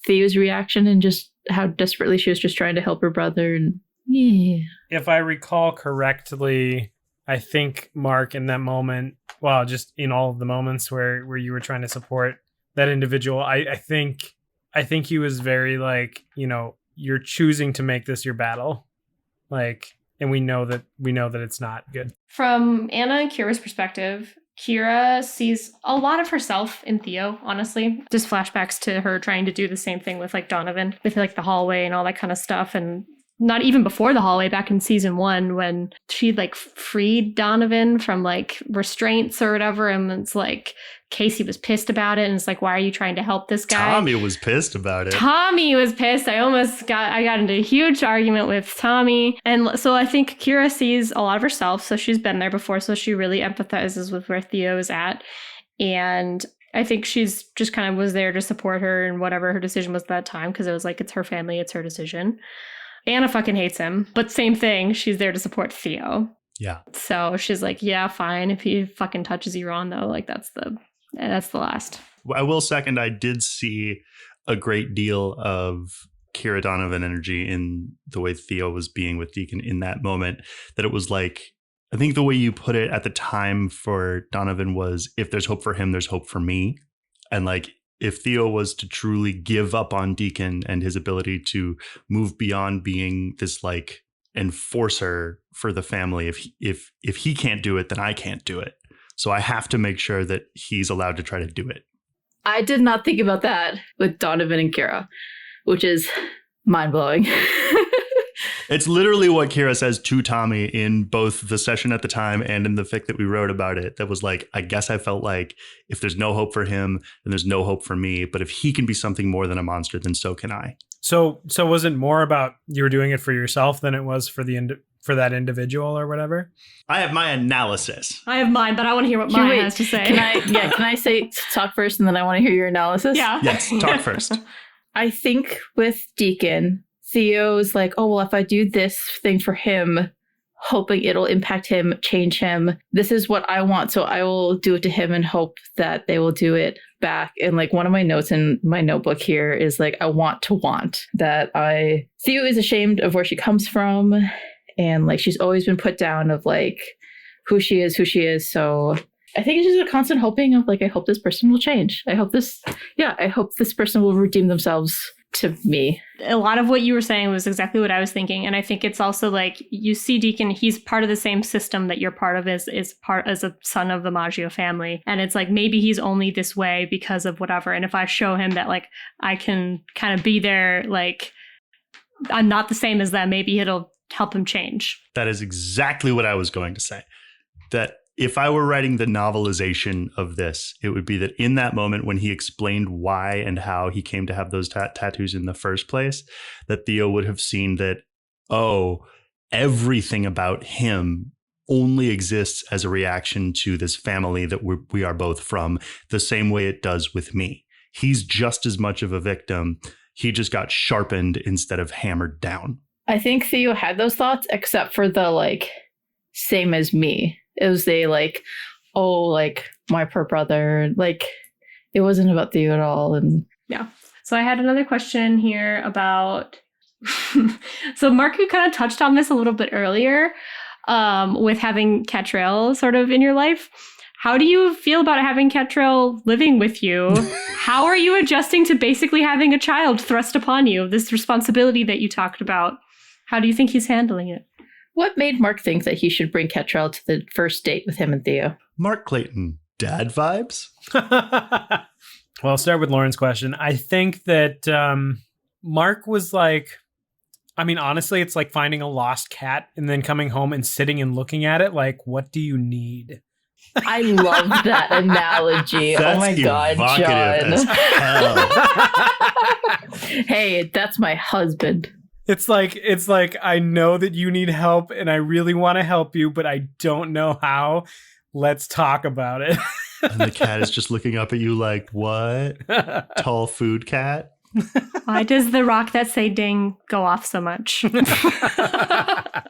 Theo's reaction and just how desperately she was just trying to help her brother? And if I recall correctly, I think Mark in that moment, well, just in all of the moments where you were trying to support that individual, I think he was very like, you're choosing to make this your battle, like. And we know that it's not good. From Anna and Kira's perspective, Kira sees a lot of herself in Theo, honestly. Just flashbacks to her trying to do the same thing with like Donovan, with like the hallway and all that kind of stuff. And not even before the hallway, back in season 1, when she like freed Donovan from like restraints or whatever. And it's like Casey was pissed about it. And it's like, why are you trying to help this guy? Tommy was pissed about it. Tommy was pissed. I got into a huge argument with Tommy. And so I think Kira sees a lot of herself. So she's been there before. So she really empathizes with where Theo is at. And I think she's just kind of was there to support her and whatever her decision was at that time. Because it was like, it's her family. It's her decision. Anna fucking hates him, but same thing. She's there to support Theo. Yeah. So she's like, yeah, fine. If he fucking touches you on though, like that's the last. I will second. I did see a great deal of Kira Donovan energy in the way Theo was being with Deacon in that moment. That it was like, I think the way you put it at the time for Donovan was, if there's hope for him, there's hope for me. And like, if Theo was to truly give up on Deacon and his ability to move beyond being this like enforcer for the family, if he can't do it, then I can't do it. So I have to make sure that he's allowed to try to do it. I did not think about that with Donovan and Kira, which is mind-blowing. It's literally what Kira says to Tommy in both the session at the time and in the fic that we wrote about it. That was like, I guess I felt like if there's no hope for him, then there's no hope for me. But if he can be something more than a monster, then so can I. So was it more about you were doing it for yourself than it was for that individual or whatever? I have my analysis. I have mine, but I want to hear what Miah has to say. Can I say talk first and then I want to hear your analysis? Yeah. Yes, talk first. I think with Deacon, Theo's like, oh, well, if I do this thing for him, hoping it'll impact him, change him, this is what I want. So I will do it to him and hope that they will do it back. And like one of my notes in my notebook here is like, I want that Theo is ashamed of where she comes from. And like, she's always been put down of like who she is. So I think it's just a constant hoping of like, I hope this person will change. I hope this person will redeem themselves to me. A lot of what you were saying was exactly what I was thinking. And I think it's also like you see Deacon, he's part of the same system that you're part of is part as a son of the Maggio family. And it's like maybe he's only this way because of whatever. And if I show him that like I can kind of be there, like I'm not the same as them, maybe it'll help him change. That is exactly what I was going to say. That if I were writing the novelization of this, it would be that in that moment when he explained why and how he came to have those tattoos in the first place, that Theo would have seen that, oh, everything about him only exists as a reaction to this family that we are both from, the same way it does with me. He's just as much of a victim. He just got sharpened instead of hammered down. I think Theo had those thoughts, except for the like, same as me. It was like, oh, like my poor brother. Like it wasn't about Theo at all. And yeah. So I had another question here about. So Mark, you kind of touched on this a little bit earlier, with having Catrell sort of in your life. How do you feel about having Catrell living with you? How are you adjusting to basically having a child thrust upon you? This responsibility that you talked about. How do you think he's handling it? what made Mark think that he should bring Catrell to the first date with him and Theo? Mark Clayton, dad vibes? Well, I'll start with Lauren's question. I think that Mark was like, I mean, honestly, it's like finding a lost cat and then coming home and sitting and looking at it like, what do you need? I love that analogy. That's oh my God, evocative John. as hell. Hey, that's my husband. It's like, I know that you need help and I really want to help you, but I don't know how. Let's talk about it. And the cat is just looking up at you like, what? Tall food cat? Why does the rock that say ding go off so much? I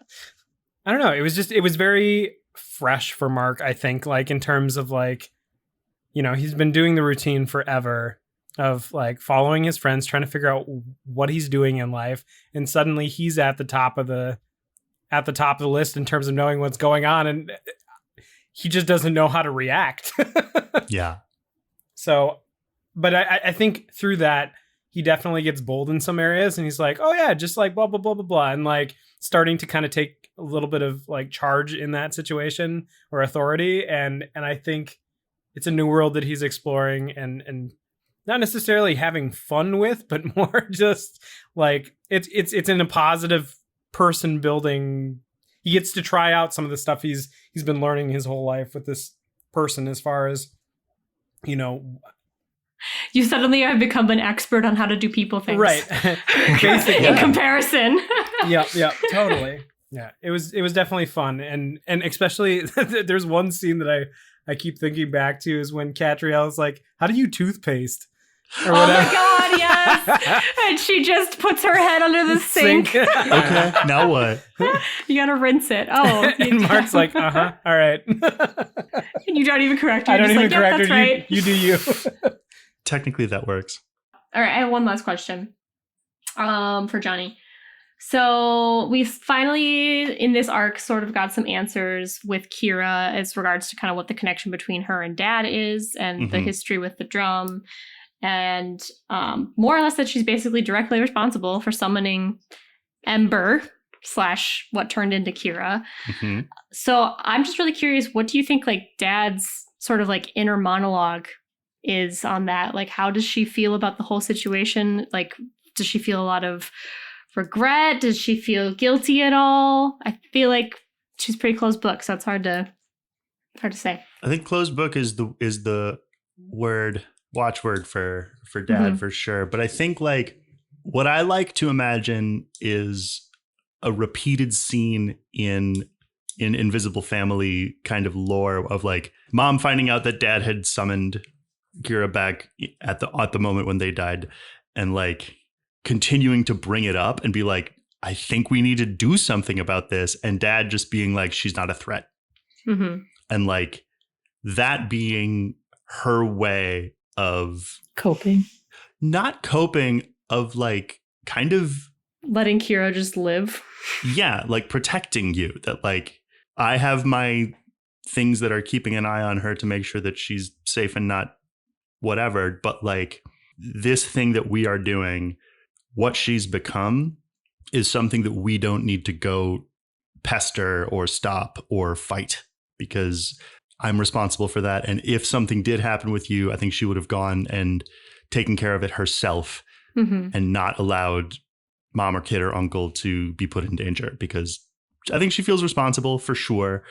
don't know. It was very fresh for Mark, I think, like in terms of like, you know, he's been doing the routine forever of like following his friends, trying to figure out what he's doing in life. And suddenly he's at the top of the list in terms of knowing what's going on. And he just doesn't know how to react. Yeah. So, but I think through that, he definitely gets bold in some areas and he's like, oh yeah, just like blah, blah, blah, blah, blah. And like starting to kind of take a little bit of like charge in that situation or authority. And I think it's a new world that he's exploring and not necessarily having fun with, but more just like it's in a positive person building. He gets to try out some of the stuff he's been learning his whole life with this person as far as, you know, you suddenly have become an expert on how to do people things. Right. Basically. In comparison. Yeah, totally. Yeah. It was definitely fun. And especially there's one scene that I keep thinking back to is when Catriel is like, how do you toothpaste? Or oh whatever. my God, yes. And she just puts her head under the sink. Okay, now what? You gotta rinse it. Oh. And Mark's like, all right. And you don't even correct her. I don't You're even just like, correct yep, her. that's right. You do you. Technically, that works. All right, I have one last question for Jonny. So we finally, in this arc, sort of got some answers with Kira as regards to kind of what the connection between her and Dad is and the history with the drum. And more or less that she's basically directly responsible for summoning Ember / what turned into Kira. Mm-hmm. So I'm just really curious, what do you think like Dad's sort of like inner monologue is on that? Like, how does she feel about the whole situation? Like, does she feel a lot of regret? Does she feel guilty at all? I feel like she's pretty closed book, so it's hard to say. I think closed book is the watchword for Dad for sure. But I think like what I like to imagine is a repeated scene in Invisible Family kind of lore of like Mom finding out that Dad had summoned Kira back at the moment when they died and like continuing to bring it up and be like, I think we need to do something about this. And Dad just being like, she's not a threat. Mm-hmm. And like that being her way of not coping, of like kind of letting Kira just live. Yeah. Like protecting you, that like I have my things that are keeping an eye on her to make sure that she's safe and not whatever. But like this thing that we are doing, what she's become is something that we don't need to go pester or stop or fight, because I'm responsible for that. And if something did happen with you, I think she would have gone and taken care of it herself and not allowed mom or kid or uncle to be put in danger, because I think she feels responsible for sure.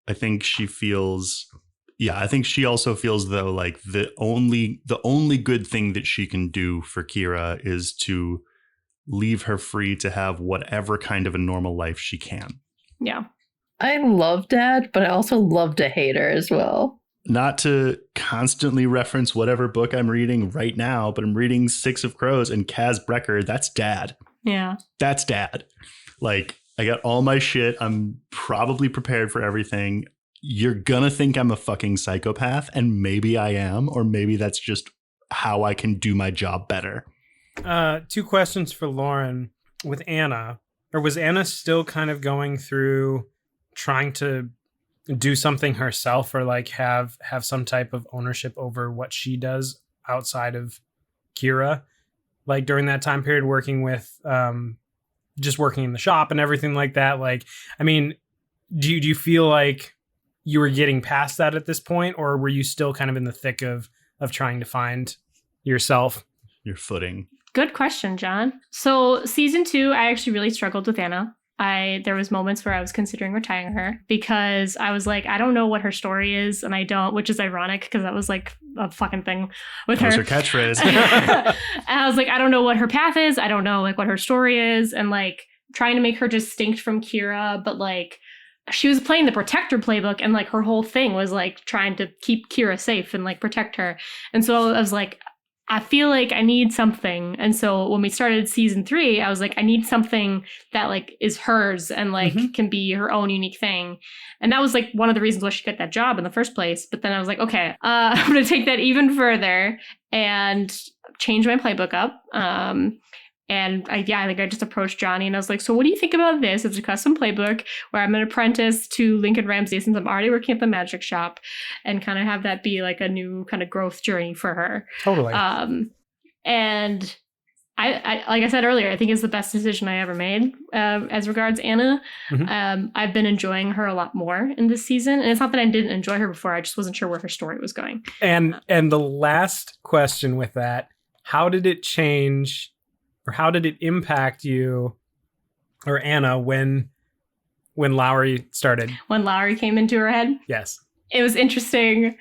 I think she feels, I think she also feels though like the only good thing that she can do for Kira is to leave her free to have whatever kind of a normal life she can. Yeah. I love Dad, but I also love to hate her as well. Not to constantly reference whatever book I'm reading right now, but I'm reading Six of Crows and Kaz Brecker. That's Dad. Yeah. That's Dad. Like, I got all my shit. I'm probably prepared for everything. You're gonna think I'm a fucking psychopath, and maybe I am, or maybe that's just how I can do my job better. 2 questions for Lauren. With Anna, or was Anna still kind of going through trying to do something herself, or like have some type of ownership over what she does outside of Kira, like during that time period, working with just working in the shop and everything like that? Like, I mean, do you feel like you were getting past that at this point, or were you still kind of in the thick of trying to find yourself, your footing? Good question, John. So season 2, I actually really struggled with Anna. There was moments where I was considering retiring her because I was like, I don't know what her story is, and I don't, which is ironic because that was like a fucking thing with her. That was her catchphrase. And I was like, I don't know what her path is. I don't know like what her story is, and like trying to make her distinct from Kira, but like she was playing the protector playbook, and like her whole thing was like trying to keep Kira safe and like protect her. And so I was like, I feel like I need something. And so when we started season 3, I was like, I need something that like is hers and like can be her own unique thing. And that was like one of the reasons why she got that job in the first place. But then I was like, okay, I'm going to take that even further and change my playbook up. And I think I just approached Jonny and I was like, so what do you think about this? It's a custom playbook where I'm an apprentice to Lincoln Ramsey since I'm already working at the magic shop, and kind of have that be like a new kind of growth journey for her. Totally. And I like I said earlier, I think it's the best decision I ever made as regards Anna. I've been enjoying her a lot more in this season. And it's not that I didn't enjoy her before. I just wasn't sure where her story was going. And the last question with that, how did it change, or how did it impact you or Anna when Lowry started? When Lowry came into her head? Yes. It was interesting.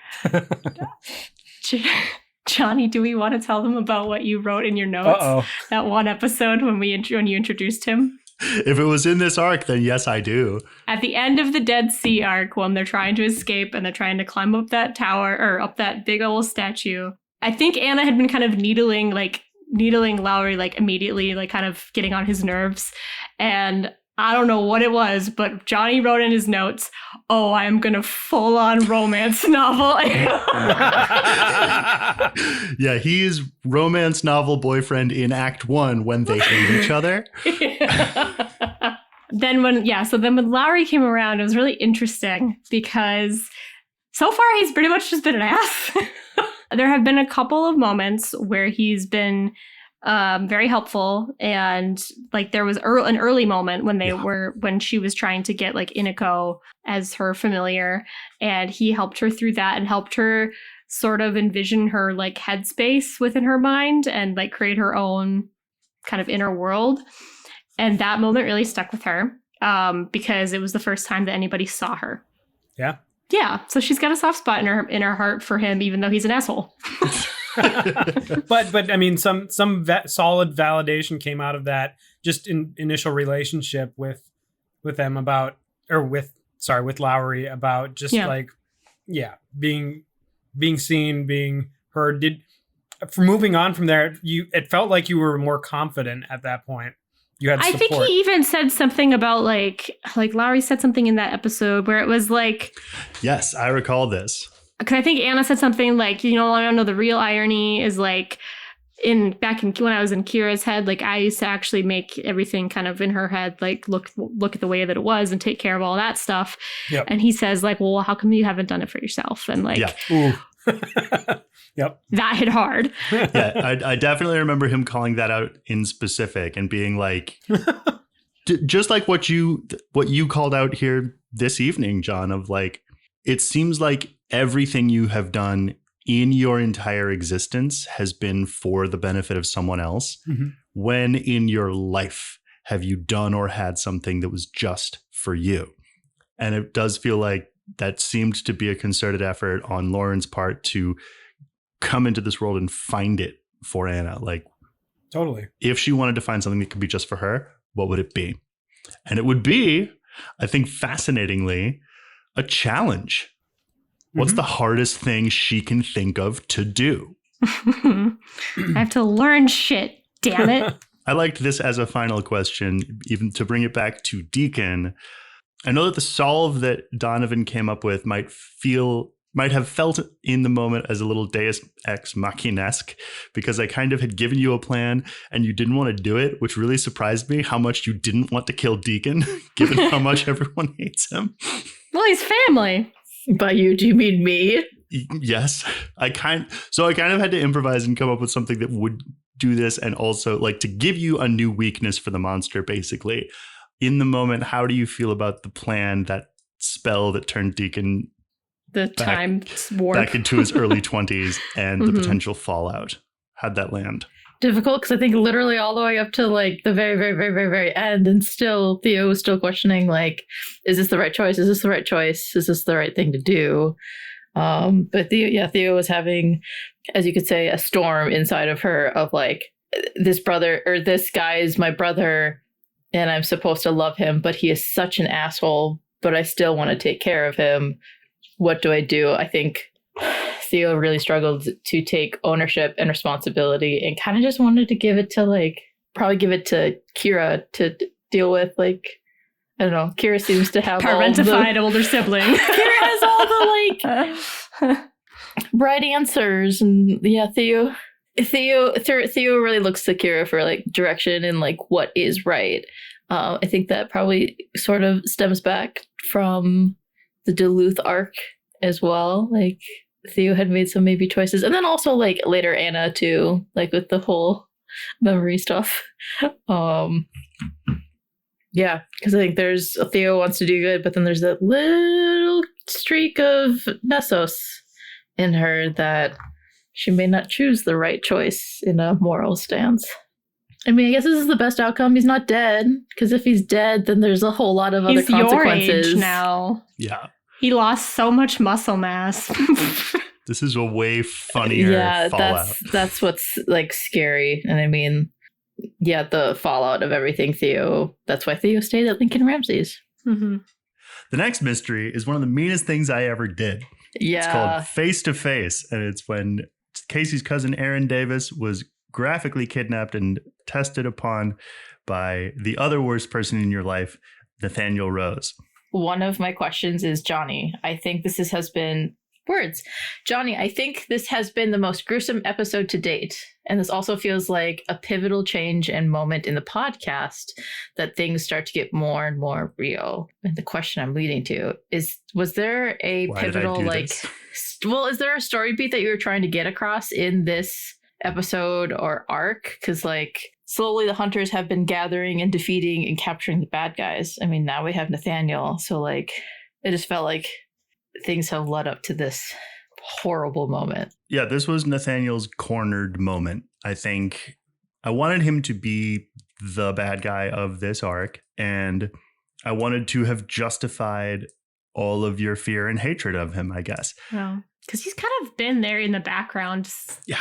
Jonny, do we want to tell them about what you wrote in your notes? That one episode when you introduced him? If it was in this arc, then yes, I do. At the end of the Dead Sea arc, when they're trying to escape and they're trying to climb up that tower, or up that big old statue, I think Anna had been kind of needling Lowry like immediately, like kind of getting on his nerves. And I don't know what it was, but Jonny wrote in his notes, "Oh, I am gonna full on romance novel." Yeah, he is romance novel boyfriend in Act 1 when they hate each other. Then when Lowry came around, it was really interesting because so far he's pretty much just been an ass. There have been a couple of moments where he's been very helpful, and like there was an early moment when when she was trying to get like Inako as her familiar, and he helped her through that and helped her sort of envision her like headspace within her mind and like create her own kind of inner world. And that moment really stuck with her because it was the first time that anybody saw her. Yeah, so she's got a soft spot in her heart for him, even though he's an asshole. but I mean, some solid validation came out of that just initial relationship with them with Lowry about just being seen, being heard. For moving on from there, it felt like you were more confident at that point. You had support. I think he even said something about like Lowry said something in that episode where it was like, yes, I recall this. Because I think Anna said something like, I don't know, the real irony is like when I was in Kira's head, like I used to actually make everything kind of in her head, like look at the way that it was and take care of all that stuff. Yep. And he says like, well, how come you haven't done it for yourself? And like, Yep. That hit hard. Yeah, I definitely remember him calling that out in specific and being like, just like what you called out here this evening, John, of like, it seems like everything you have done in your entire existence has been for the benefit of someone else. Mm-hmm. When in your life have you done or had something that was just for you? And it does feel like that seemed to be a concerted effort on Lauren's part to come into this world and find it for Anna. Like, Totally. if she wanted to find something that could be just for her, what would it be? And it would be, I think, fascinatingly, a challenge. What's the hardest thing she can think of to do? I have to learn shit, damn it. I liked this as a final question, even to bring it back to Deacon. I know that the solve that Donovan came up with might have felt in the moment as a little Deus Ex Machina-esque, because I kind of had given you a plan and you didn't want to do it, which really surprised me how much you didn't want to kill Deacon, given how much everyone hates him. Well, he's family. By you, do you mean me? Yes. I kind of had to improvise and come up with something that would do this, and also like to give you a new weakness for the monster, basically. In the moment, how do you feel about the plan, that spell that turned Deacon The time warp. back into his early 20s and the potential fallout? How'd that land? Difficult, because I think literally all the way up to like the very, very, very, very, very end, and still Theo was still questioning, like, is this the right choice? Is this the right choice? Is this the right thing to do? But Theo was having, as you could say, a storm inside of her of like, this guy is my brother and I'm supposed to love him, but he is such an asshole, but I still want to take care of him. What do I do? I think Theo really struggled to take ownership and responsibility, and kind of just wanted to give it to probably give it to Kira to deal with. Like, I don't know. Kira seems to have parentified older sibling. Kira has all the right answers, and yeah, Theo really looks to Kira for like direction and like what is right. I think that probably sort of stems back from the Duluth arc as well. Like, Theo had made some maybe choices, and then also like later Anna too, like with the whole memory stuff. Yeah, because I think there's Theo wants to do good, but then there's that little streak of Nessos in her that she may not choose the right choice in a moral stance. I mean, I guess this is the best outcome. He's not dead, because if he's dead, then there's a whole lot of other consequences. Your age now. Yeah. He lost so much muscle mass. This is a way funnier fallout. That's what's like scary. And I mean, yeah, the fallout of everything Theo. That's why Theo stayed at Lincoln Ramsey's. The next mystery is one of the meanest things I ever did. Yeah. It's called Face to Face, and it's when Casey's cousin Aaron Davis was graphically kidnapped and tested upon by the other worst person in your life, Nathaniel Rose. One of my questions is Jonny. I think Jonny, I think this has been the most gruesome episode to date. And this also feels like a pivotal change and moment in the podcast, that things start to get more and more real. And the question I'm leading to is, was there a pivotal, is there a story beat that you were trying to get across in this episode or arc? Because like, slowly the hunters have been gathering and defeating and capturing the bad guys. I mean, now we have Nathaniel. So like, it just felt like things have led up to this horrible moment. Yeah, this was Nathaniel's cornered moment. I think I wanted him to be the bad guy of this arc, and I wanted to have justified all of your fear and hatred of him, I guess. Well, because he's kind of been there in the background. Yeah.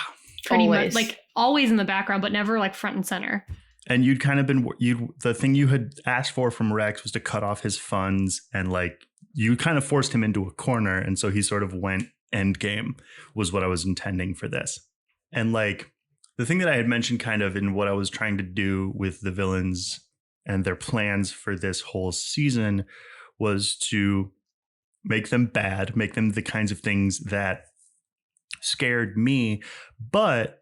Pretty much, like always in the background, but never like front and center. And you'd kind of been, the thing you had asked for from Rex was to cut off his funds, and like you kind of forced him into a corner. And so he sort of went end game, was what I was intending for this. And like the thing that I had mentioned kind of in what I was trying to do with the villains and their plans for this whole season was to make them bad, make them the kinds of things that scared me. But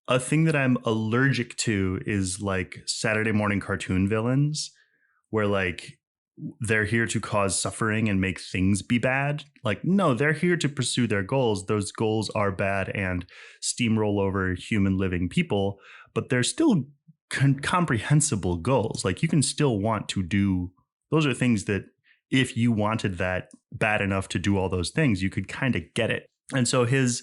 a thing that I'm allergic to is like Saturday morning cartoon villains, where like they're here to cause suffering and make things be bad. Like, no, they're here to pursue their goals. Those goals are bad and steamroll over human living people, but they're still comprehensible goals. Like, you can still want to do, those are things that if you wanted that bad enough to do all those things, you could kind of get it. And so his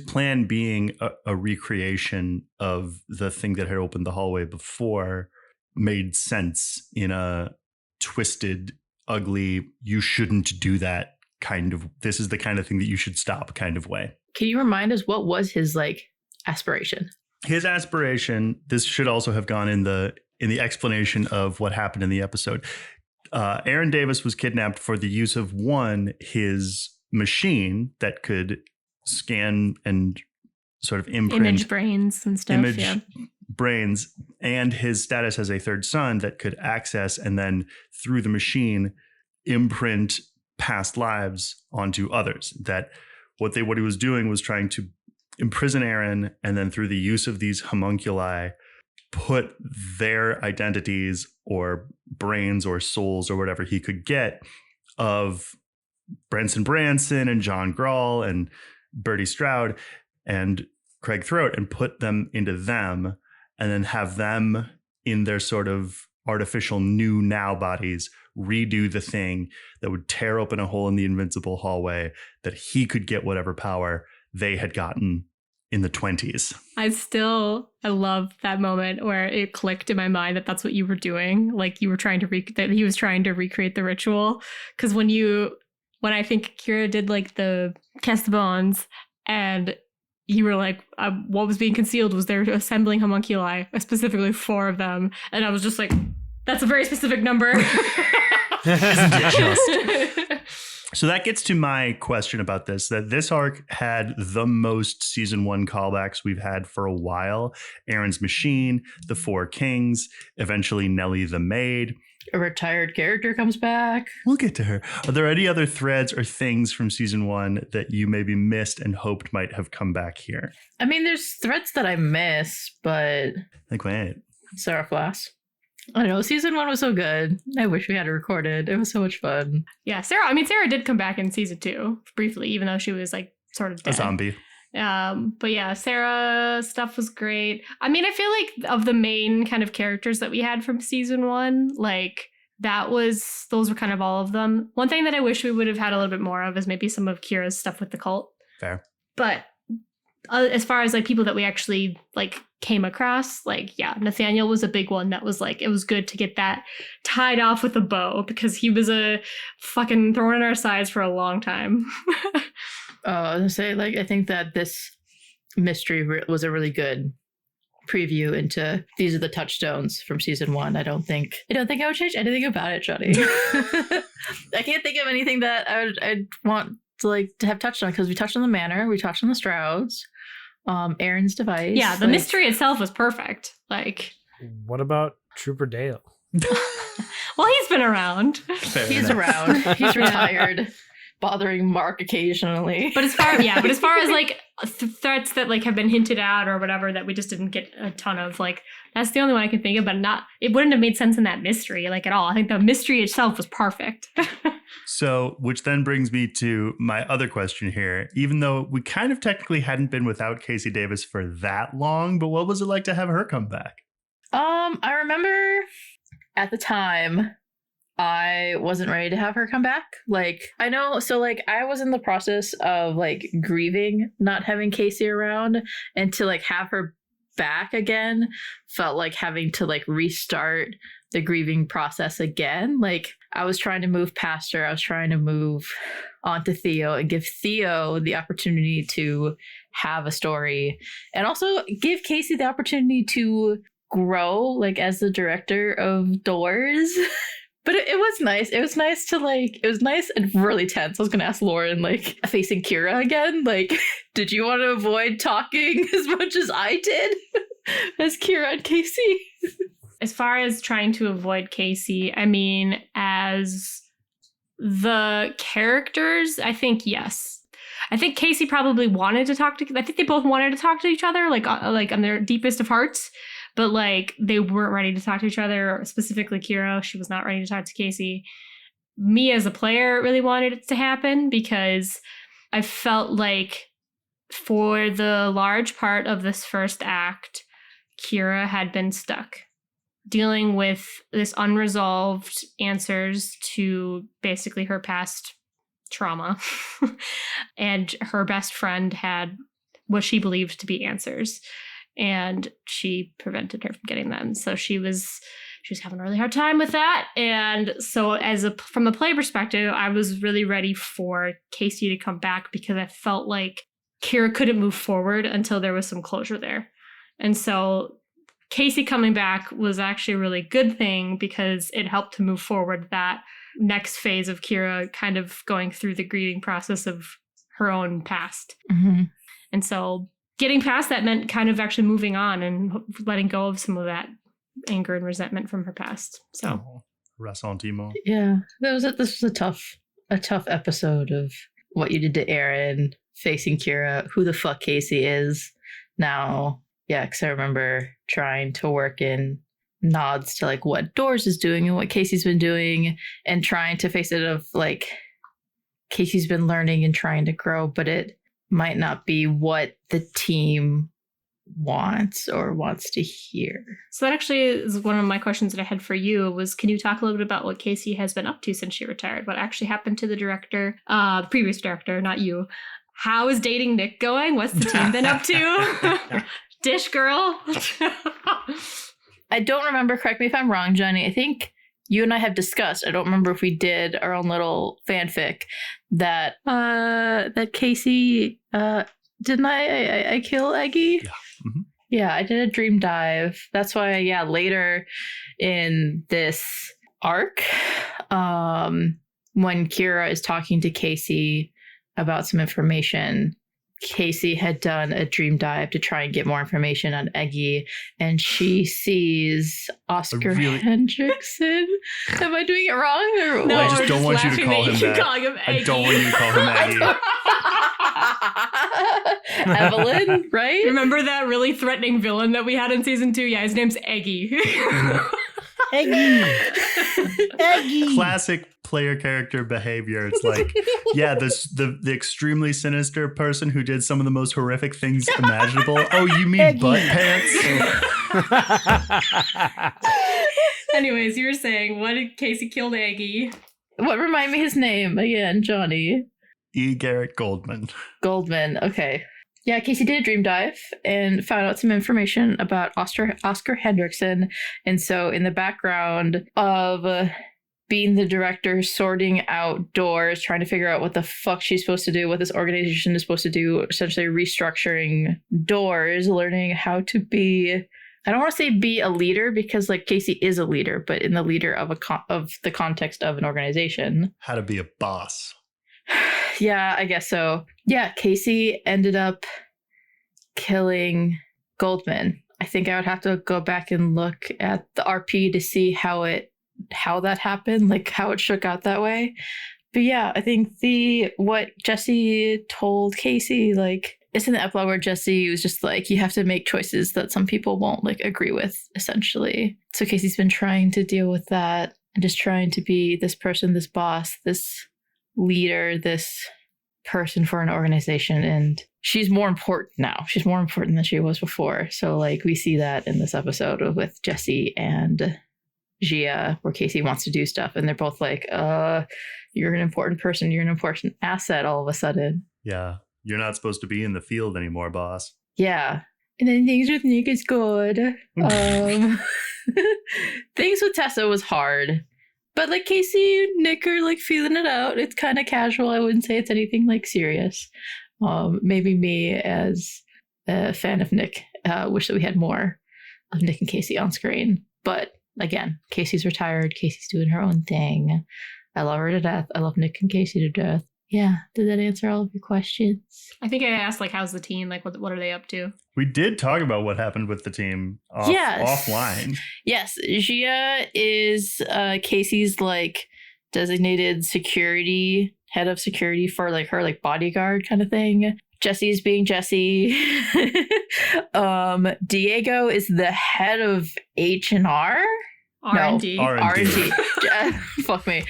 plan being a recreation of the thing that had opened the hallway before made sense in a twisted, ugly, you shouldn't do that kind of, this is the kind of thing that you should stop kind of way. Can you remind us what was his like aspiration? His aspiration, this should also have gone in the explanation of what happened in the episode. Aaron Davis was kidnapped for the use of his machine that could scan and sort of image brains and stuff. Brains, and his status as a third son that could access and then through the machine imprint past lives onto others. That what he was doing was trying to imprison Aaron, and then through the use of these homunculi put their identities or brains or souls or whatever he could get of Branson Branson and John Grawl and Bertie Stroud and Craig Throat, and put them into them, and then have them in their sort of artificial new now bodies redo the thing that would tear open a hole in the invincible hallway, that he could get whatever power they had gotten in the 20s. I love that moment where it clicked in my mind that that's what you were doing. Like, you were trying to that he was trying to recreate the ritual. Because when I think Kira did like the cast the bones, and you were like, what was being concealed was they're assembling homunculi, specifically 4 of them. And I was just like, that's a very specific number. Isn't it just? So that gets to my question about this, that this arc had the most season 1 callbacks we've had for a while. Aaron's machine, the 4 kings, eventually Nellie the maid. A retired character comes back. We'll get to her. Are there any other threads or things from season 1 that you maybe missed and hoped might have come back here? I mean, there's threads that I miss, but... Like what? Sarah Flass. I don't know. Season 1 was so good. I wish we had it recorded. It was so much fun. Yeah, Sarah did come back in season 2 briefly, even though she was like sort of dead. A zombie. But yeah, Sarah stuff was great. I mean, I feel like of the main kind of characters that we had from season 1, like those were kind of all of them. One thing that I wish we would have had a little bit more of is maybe some of Kira's stuff with the cult. Fair. But as far as like people that we actually like came across, like, yeah, Nathaniel was a big one. That was like, it was good to get that tied off with a bow, because he was a fucking thorn in our sides for a long time. I was gonna say, like, I think that this mystery was a really good preview into these are the touchstones from season 1. I don't think I would change anything about it, Jonny. I can't think of anything that I'd want to have touched on, because we touched on the manor, we touched on the Strouds, Aaron's device. Yeah, the mystery itself was perfect. Like, what about Trooper Dale? Well, he's been around. He's around. He's retired. Bothering Mark occasionally. But as far as like threats that like have been hinted at or whatever that we just didn't get a ton of, like, that's the only one I can think of, but it wouldn't have made sense in that mystery like at all. I think the mystery itself was perfect. So, which then brings me to my other question here. Even though we kind of technically hadn't been without Casey Davis for that long, but what was it like to have her come back? I remember at the time I wasn't ready to have her come back. Like, I know, so like I was in the process of like grieving not having Casey around, and to like have her back again felt like having to like restart the grieving process again. Like, I was trying to move past her. I was trying to move on to Theo and give Theo the opportunity to have a story, and also give Casey the opportunity to grow like as the director of Doors. But it was nice. It was nice to like, it was nice and really tense. I was going to ask Lauren, like, facing Kira again. Like, did you want to avoid talking as much as I did as Kira and Casey? As far as trying to avoid Casey, I mean, as the characters, I think yes. I think Casey probably wanted to talk to, I think they both wanted to talk to each other, like on their deepest of hearts. But like they weren't ready to talk to each other, specifically Kira. She was not ready to talk to Casey. me as a player really wanted it to happen, because I felt like for the large part of this first act, Kira had been stuck dealing with this unresolved answers to basically her past trauma. And her best friend had what she believed to be answers, and she prevented her from getting them. So she was having a really hard time with that. And so from a play perspective, I was really ready for Casey to come back, because I felt like Kira couldn't move forward until there was some closure there. And so Casey coming back was actually a really good thing, because it helped to move forward that next phase of Kira kind of going through the grieving process of her own past. Mm-hmm. And so getting past that meant kind of actually moving on and letting go of some of that anger and resentment from her past. So ressentiment. Yeah, this was a tough episode of what you did to Aaron, facing Kira, who the fuck Casey is now. Yeah, because I remember trying to work in nods to like what Doors is doing and what Casey's been doing, and trying to face it of like Casey's been learning and trying to grow, but it might not be what the team wants to hear. So that actually is one of my questions that I had for you was, can you talk a little bit about what Casey has been up to since she retired? What actually happened to the director, the previous director, not you? How is dating Nick going? What's the team been up to? Dish girl? I don't remember, correct me if I'm wrong, Jonny. I think you and I have discussed, I don't remember if we did our own little fanfic, that Casey, didn't I kill Eggy? Yeah. Mm-hmm. Yeah, I did a dream dive. That's why, yeah, later in this arc, when Kira is talking to Casey about some information, Casey had done a dream dive to try and get more information on Eggy, and she sees Oscar Hendrickson. Am I doing it wrong? Or No, I just don't want you to call him that. Calling him Eggy. I don't want you to call him Eggy. Evelyn, right? Remember that really threatening villain that we had in season 2? Yeah, his name's Eggy. Eggy. Classic player character behavior. It's like, yeah, the extremely sinister person who did some of the most horrific things imaginable. Oh, you mean Eggy. Butt pants? Anyways, you were saying, what did Casey kill Eggy? What, remind me his name again, Jonny? E. Garrett Goldman. Goldman, okay. Yeah, Casey did a dream dive and found out some information about Oscar Hendrickson. And so in the background of being the director, sorting out Doors, trying to figure out what the fuck she's supposed to do, what this organization is supposed to do, essentially restructuring Doors, learning how to be, I don't want to say be a leader, because like Casey is a leader, but in the leader of of the context of an organization. How to be a boss. Yeah, I guess so. Yeah, Casey ended up killing Goldman. I think I would have to go back and look at the RP to see how that happened, like how it shook out that way. But yeah, I think what Jesse told Casey, like, it's in the epilogue where Jesse was just like, you have to make choices that some people won't like agree with, essentially. So Casey's been trying to deal with that and just trying to be this person, this boss, this leader, this person for an organization, and she's more important now. She's more important than she was before. So like we see that in this episode with Jesse and Gia, where Casey wants to do stuff and they're both like, you're an important person, you're an important asset all of a sudden. Yeah, you're not supposed to be in the field anymore, boss. Yeah. And then things with Nick is good. Things with Tessa was hard. But like Casey and Nick are like feeling it out. It's kind of casual. I wouldn't say it's anything like serious. Maybe me as a fan of Nick wish that we had more of Nick and Casey on screen. But again, Casey's retired. Casey's doing her own thing. I love her to death. I love Nick and Casey to death. Yeah. Did that answer all of your questions? I think I asked like, how's the team? Like, what are they up to? We did talk about what happened with the team offline. Yes. Gia is Casey's like designated security, head of security for like her like bodyguard kind of thing. Jesse's being Jesse. Diego is the head of H&R. R&D. R&D. Fuck me.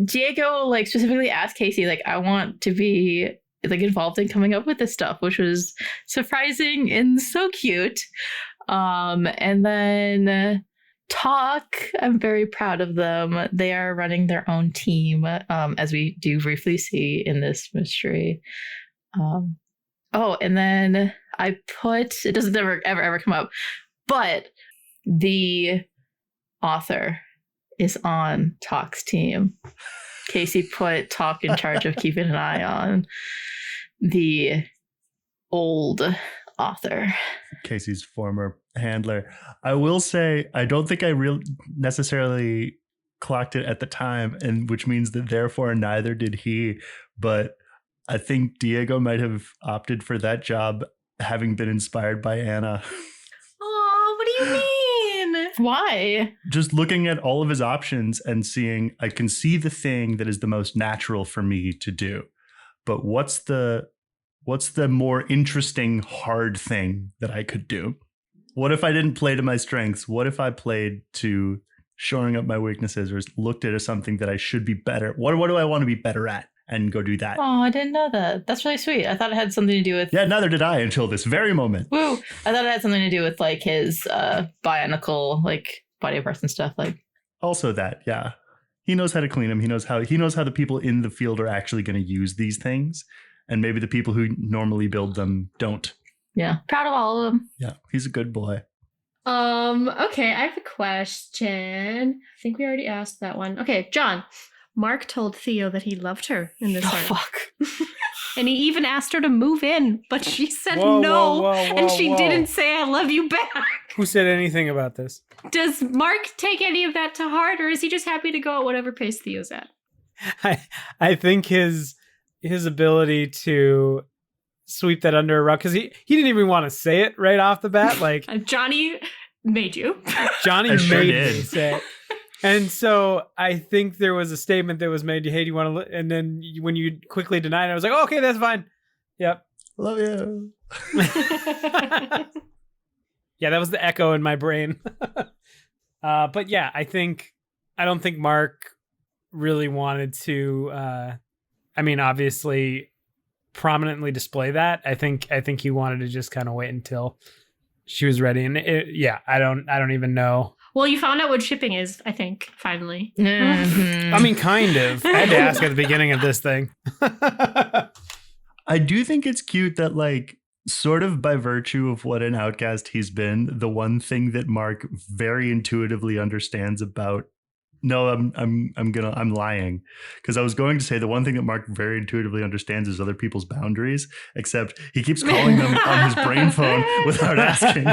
Diego like specifically asked Casey, like, I want to be like involved in coming up with this stuff, which was surprising and so cute. And then Talk, I'm very proud of them. They are running their own team, as we do briefly see in this mystery. And then I put, it doesn't ever come up, but the author is on Talk's team. Casey put Talk in charge of keeping an eye on the old author. Casey's former handler. I will say, I don't think I necessarily clocked it at the time, and which means that therefore neither did he. But I think Diego might have opted for that job having been inspired by Anna. Oh, what do you mean? Why? Just looking at all of his options and seeing, I can see the thing that is the most natural for me to do. But what's the more interesting, hard thing that I could do? What if I didn't play to my strengths? What if I played to shoring up my weaknesses, or looked at something that I should be better? What do I want to be better at? And go do that. Oh, I didn't know that. That's really sweet. I thought it had something to do with... Yeah, neither did I until this very moment. Woo! I thought it had something to do with like his bionicle, like body parts and stuff. Like, also that, yeah. He knows how to clean them. He knows how the people in the field are actually going to use these things. And maybe the people who normally build them don't. Yeah. Proud of all of them. Yeah, he's a good boy. Okay, I have a question. I think we already asked that one. Okay, John. Mark told Theo that he loved her in this arc. Fuck. And he even asked her to move in, but she said Whoa, no. whoa, and she whoa. didn't say I love you back. Who said anything about this? Does Mark take any of that to heart, or is he just happy to go at whatever pace Theo's at? I think his ability to sweep that under a rug, because he didn't even want to say it right off the bat. Like Jonny made you. Johnny I sure made did. me say it. And so I think there was a statement that was made, hey, do you want to, and then when you quickly denied it, I was like, oh, okay, that's fine. Yep. Love you. Yeah, that was the echo in my brain. But yeah, I don't think Mark really wanted to, obviously prominently display that. I think he wanted to just kind of wait until she was ready. And I don't even know. Well, you found out what shipping is, I think, finally. Mm-hmm. I mean, kind of. I had to ask at the beginning of this thing. I do think it's cute that, like, sort of by virtue of what an outcast he's been, the one thing that Mark very intuitively understands about... No, I'm lying, because I was going to say the one thing that Mark very intuitively understands is other people's boundaries, except he keeps calling them on his brain phone without asking.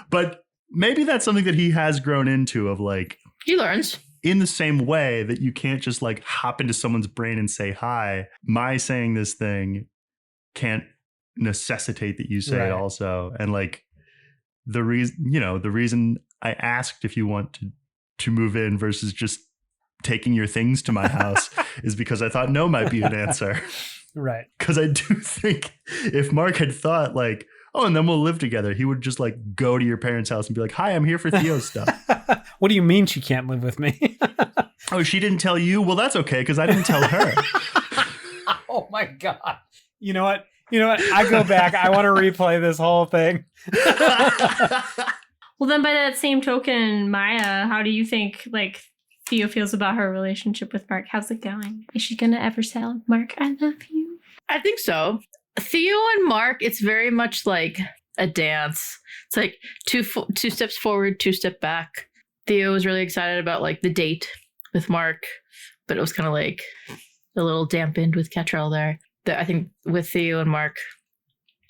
But maybe that's something that he has grown into, of like, He learns. in the same way that you can't just like hop into someone's brain and say hi. My saying this thing can't necessitate that you say Right. it also. And like the reason I asked if you want to move in versus just taking your things to my house is because I thought no might be an answer. Right. Because I do think if Mark had thought like, oh, and then we'll live together, he would just like go to your parents' house and be like, hi, I'm here for Theo's stuff. What do you mean she can't live with me? Oh, she didn't tell you? Well, that's okay, because I didn't tell her. Oh my God. You know what? I go back. I want to replay this whole thing. Well, then by that same token, Miah, how do you think like Theo feels about her relationship with Mark? How's it going? Is she gonna ever tell Mark I love you? I think so. Theo and Mark, it's very much like a dance. It's like two steps forward, 2 steps back. Theo was really excited about like the date with Mark, but it was kind of like a little dampened with Ketrel there. I think with Theo and Mark,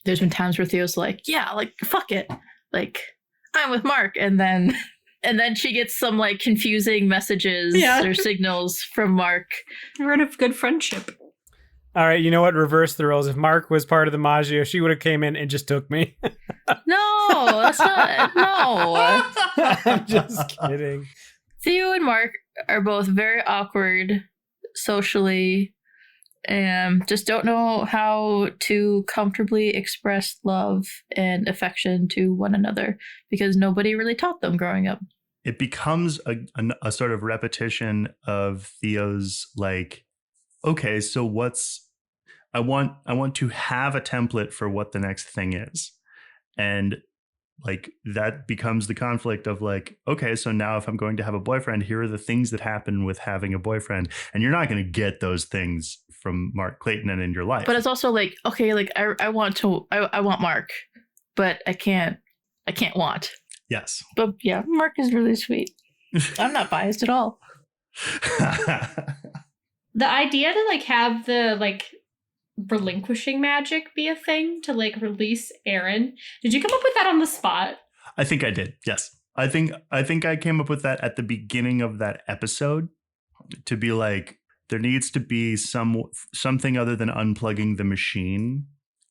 there's been times where Theo's like, yeah, like fuck it, like I'm with Mark, and then she gets some like confusing messages or signals from Mark. We're in a good friendship. All right, you know what? Reverse the roles. If Mark was part of the Maggio, she would have came in and just took me. No, that's not. No. I'm just kidding. Theo and Mark are both very awkward socially. and just don't know how to comfortably express love and affection to one another because nobody really taught them growing up. It becomes a sort of repetition of Theo's like, okay, so I want to have a template for what the next thing is. And like that becomes the conflict of like, okay, so now if I'm going to have a boyfriend, here are the things that happen with having a boyfriend. And you're not going to get those things from Mark Clayton and in your life. But it's also like, okay, like I want Mark, but I can't want. Yes. But yeah, Mark is really sweet. I'm not biased at all. The idea to like have the like relinquishing magic be a thing to like release Aaron. Did you come up with that on the spot? I think I did. Yes. I think I came up with that at the beginning of that episode to be like, there needs to be something other than unplugging the machine.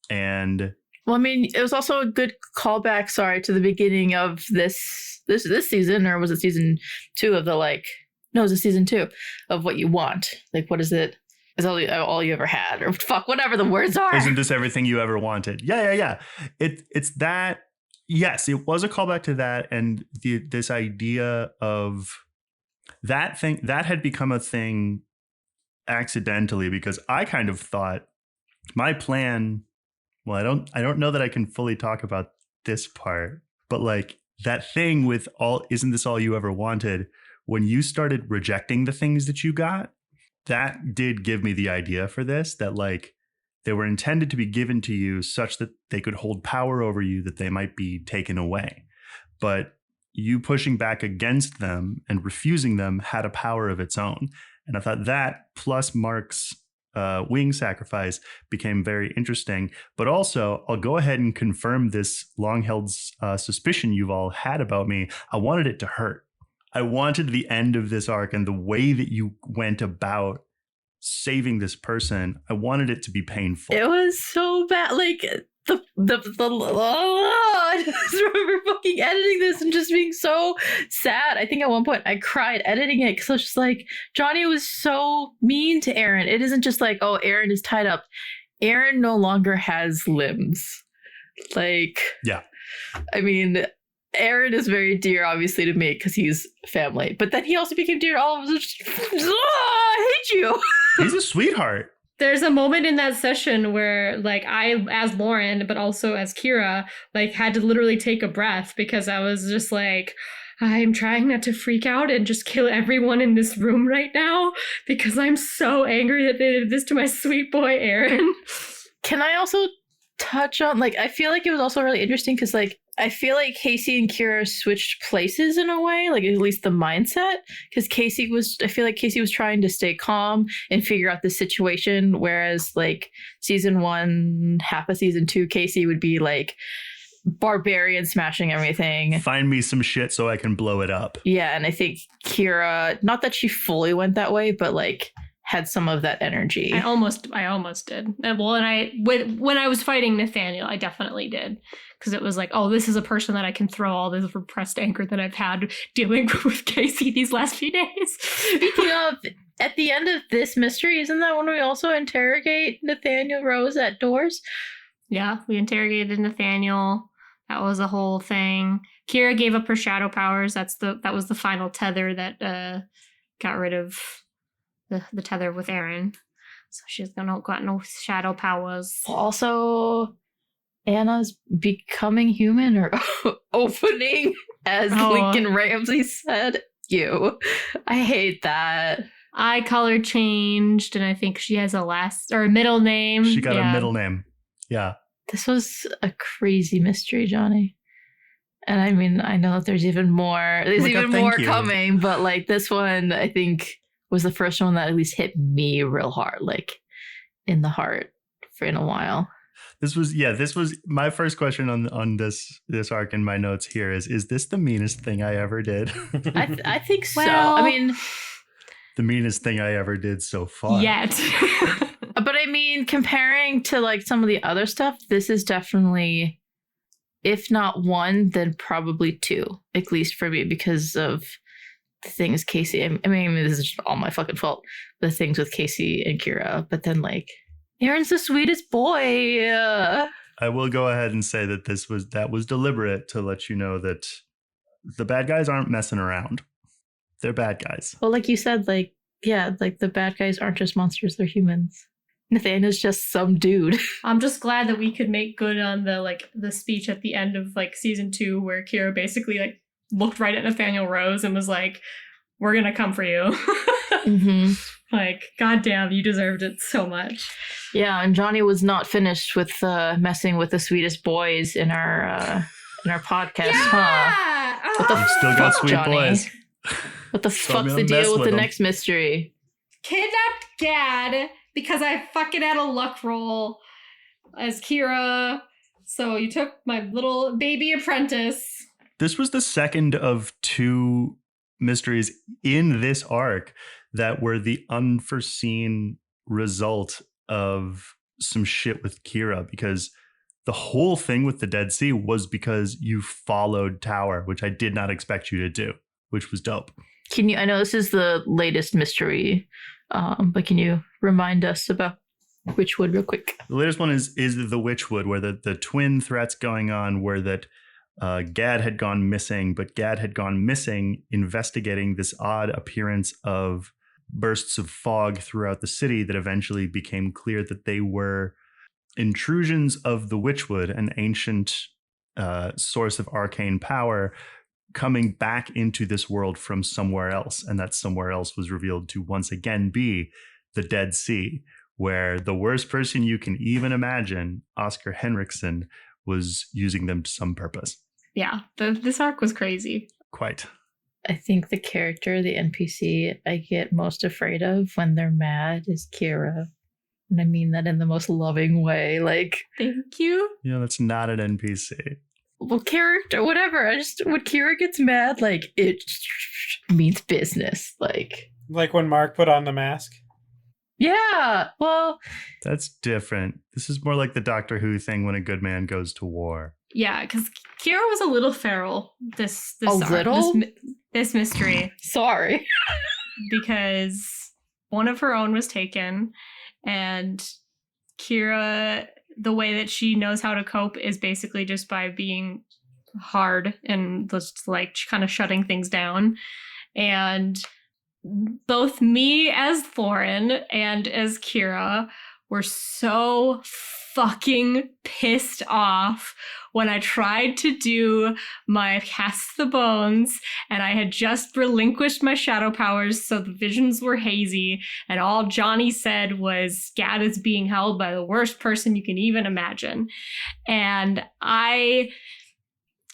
And well, I mean, it was also a good callback, to the beginning of this season, or was it season 2 of the like, no, it was season 2 of what you want. Like, what is it? Is all you ever had, or fuck, whatever the words are. Isn't this everything you ever wanted? Yeah. It's that. Yes, it was a callback to that, and this idea of that thing that had become a thing accidentally because I kind of thought my plan. Well, I don't know that I can fully talk about this part, but like that thing with isn't this all you ever wanted? When you started rejecting the things that you got. That did give me the idea for this, that like they were intended to be given to you such that they could hold power over you, that they might be taken away. But you pushing back against them and refusing them had a power of its own. And I thought that plus Mark's wing sacrifice became very interesting. But also, I'll go ahead and confirm this long-held suspicion you've all had about me. I wanted it to hurt. I wanted the end of this arc and the way that you went about saving this person. I wanted it to be painful. It was so bad. Like I just remember fucking editing this and just being so sad. I think at one point I cried editing it because I was just like, Jonny was so mean to Aaron. It isn't just like, oh, Aaron is tied up. Aaron no longer has limbs. Like, yeah. I mean, Aaron is very dear, obviously, to me because he's family. But then he also became dear to all of us. I hate you. He's a sweetheart. There's a moment in that session where, like, I, as Lauren, but also as Kira, like, had to literally take a breath because I was just like, I'm trying not to freak out and just kill everyone in this room right now because I'm so angry that they did this to my sweet boy, Aaron. Can I also touch on, like, I feel like it was also really interesting because, like, I feel like Casey and Kira switched places in a way, like at least the mindset, because I feel like Casey was trying to stay calm and figure out the situation, whereas like season 1, half of season 2, Casey would be like barbarian smashing everything. Find me some shit so I can blow it up. Yeah, and I think Kira, not that she fully went that way, but like had some of that energy. I almost did. Well, and when I was fighting Nathaniel, I definitely did. Because it was like, oh, this is a person that I can throw all this repressed anger that I've had dealing with Casey these last few days. Speaking of, at the end of this mystery, isn't that when we also interrogate Nathaniel Rose at doors? Yeah, we interrogated Nathaniel. That was a whole thing. Kira gave up her shadow powers. That was the final tether that got rid of the tether with Aaron. So she's got no shadow powers. Also, Anna's becoming human or opening, as Lincoln Ramsey said. I hate that. Eye color changed, and I think she has a middle name. She got a middle name. Yeah. This was a crazy mystery, Jonny. And I mean, I know that there's even more. There's even more coming, but like this one, I think was the first one that at least hit me real hard, like in the heart in a while. This was my first question on this arc in my notes here is this the meanest thing I ever did? I think so. Well, I mean, the meanest thing I ever did so far. Yet. But I mean, comparing to like some of the other stuff, this is definitely, if not 1, then probably 2, at least for me, because of the things Casey, I mean, this is just all my fucking fault. The things with Casey and Kira, but then like, Aaron's the sweetest boy. I will go ahead and say that that was deliberate to let you know that the bad guys aren't messing around. They're bad guys. Well, like you said, like, yeah, like the bad guys aren't just monsters, they're humans. Nathaniel's just some dude. I'm just glad that we could make good on the speech at the end of like season 2 where Kira basically like looked right at Nathaniel Rose and was like, "We're gonna come for you." Mm-hmm. Like, goddamn, you deserved it so much. Yeah, and Jonny was not finished with messing with the sweetest boys in our podcast, huh? What the We've still got sweet Jonny? boys. What the So fuck's I'm the gonna mess deal with with the them. next mystery? Kidnapped Gad because I fucking had a luck roll as Kira. So you took my little baby apprentice. This was the second of 2 mysteries in this arc that were the unforeseen result of some shit with Kira, because the whole thing with the Dead Sea was because you followed Tower, which I did not expect you to do, which was dope. Can you? I know this is the latest mystery, but can you remind us about Witchwood real quick? The latest one is the Witchwood, where the twin threats going on were that Gad had gone missing, but Gad had gone missing investigating this odd appearance of bursts of fog throughout the city that eventually became clear that they were intrusions of the Witchwood, an ancient source of arcane power coming back into this world from somewhere else. And that somewhere else was revealed to once again be the Dead Sea, where the worst person you can even imagine, Oscar Henriksen, was using them to some purpose. Yeah, this arc was crazy. Quite. I think the character, the NPC I get most afraid of when they're mad is Kira. And I mean that in the most loving way. Like, Thank you. You know, that's not an NPC. well, character, whatever. I just, when Kira gets mad, like, it means business. Like, When Mark put on the mask. yeah, well, That's different. This is more like the Doctor Who thing when a good man goes to war. Yeah, because Kira was a little feral this A arc, little? this mystery, sorry. because one of her own was taken, and Kira, the way that she knows how to cope is basically just by being hard and just like kind of shutting things down. And both me as Lauren and as Kira were so fucking pissed off when I tried to do my cast the bones and I had just relinquished my shadow powers, so the visions were hazy, and all Jonny said was Gad is being held by the worst person you can even imagine. And I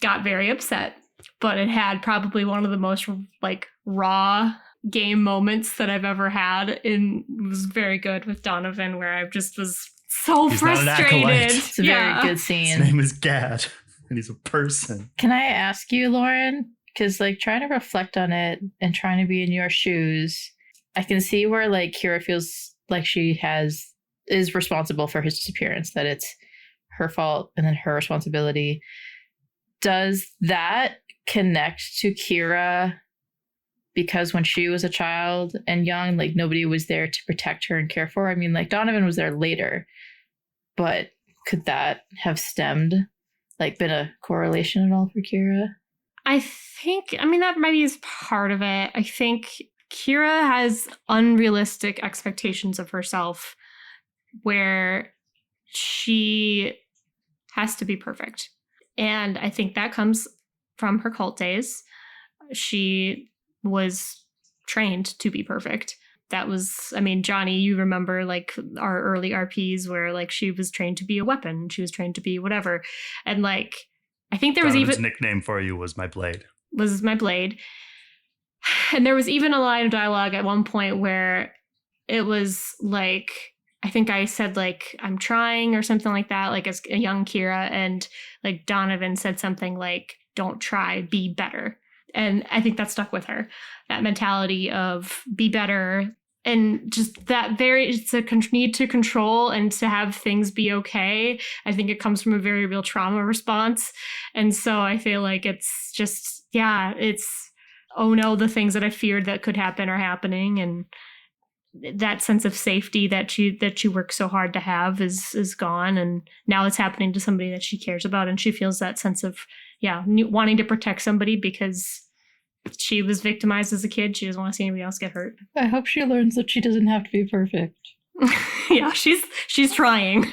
got very upset, but it had probably one of the most like raw game moments that I've ever had. It was very good with Donovan, where I just was so He's not an frustrated. acolyte. It's a very good His scene. name is Gad, and he's a person. Can I ask you, Lauren? Because, like, trying to reflect on it and trying to be in your shoes, I can see where, like, Kira feels like she is responsible for his disappearance, that it's her fault and then her responsibility. Does that connect to Kira because when she was a child and young, like, nobody was there to protect her and care for her? I mean, like, Donovan was there later, but could that have stemmed, like, been a correlation at all for Kira? I think, I mean, that maybe is part of it. I think Kira has unrealistic expectations of herself where she has to be perfect. And I think that comes from her cult days. She was trained to be perfect. That was, I mean, Jonny, you remember like our early RPs where like she was trained to be a weapon. She was trained to be whatever. And like, I think there was Donovan's even nickname for you was my blade. was my blade. And there was even a line of dialogue at one point where it was like, I think I said like, I'm trying or something like that, like as a young Kira, and like Donovan said something like, don't try, be better. And I think that stuck with her, that mentality of be better. And just that it's a need to control and to have things be okay. I think it comes from a very real trauma response. And so I feel like it's just, yeah, it's oh no, the things that I feared that could happen are happening, and that sense of safety that she worked so hard to have is gone, and now it's happening to somebody that she cares about, and she feels that sense of wanting to protect somebody because she was victimized as a kid. She doesn't want to see anybody else get hurt. I hope she learns that she doesn't have to be perfect. Yeah, she's trying.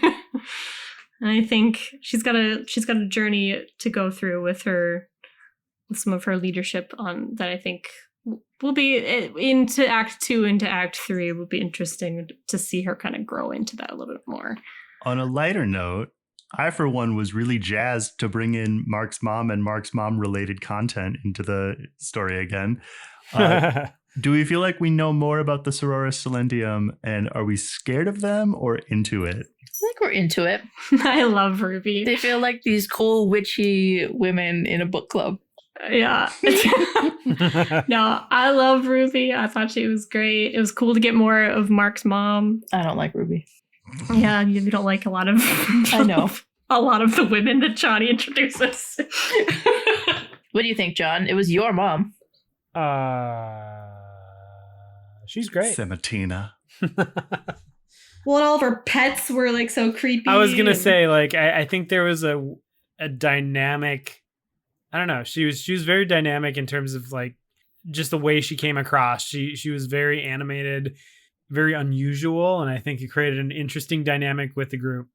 And I think she's got a journey to go through with some of her leadership on that I think will be into Act 2 into Act 3. It will be interesting to see her kind of grow into that a little bit more. On a lighter note, I, for one, was really jazzed to bring in Mark's mom and Mark's mom related content into the story again. Do we feel like we know more about the Sororis Silentium, and are we scared of them or into it? I think we're into it. I love Ruby. They feel like these cool, witchy women in a book club. Yeah. No, I love Ruby. I thought she was great. It was cool to get more of Mark's mom. I don't like Ruby. Yeah, you don't like a lot of I know. A lot of the women that Jonny introduces. What do you think, John? It was your mom. She's great. Sematina. Well, and all of her pets were like so creepy. I was gonna say, like, I think there was a dynamic. I don't know. She was very dynamic in terms of like just the way she came across. She was very animated, very unusual, and I think it created an interesting dynamic with the group.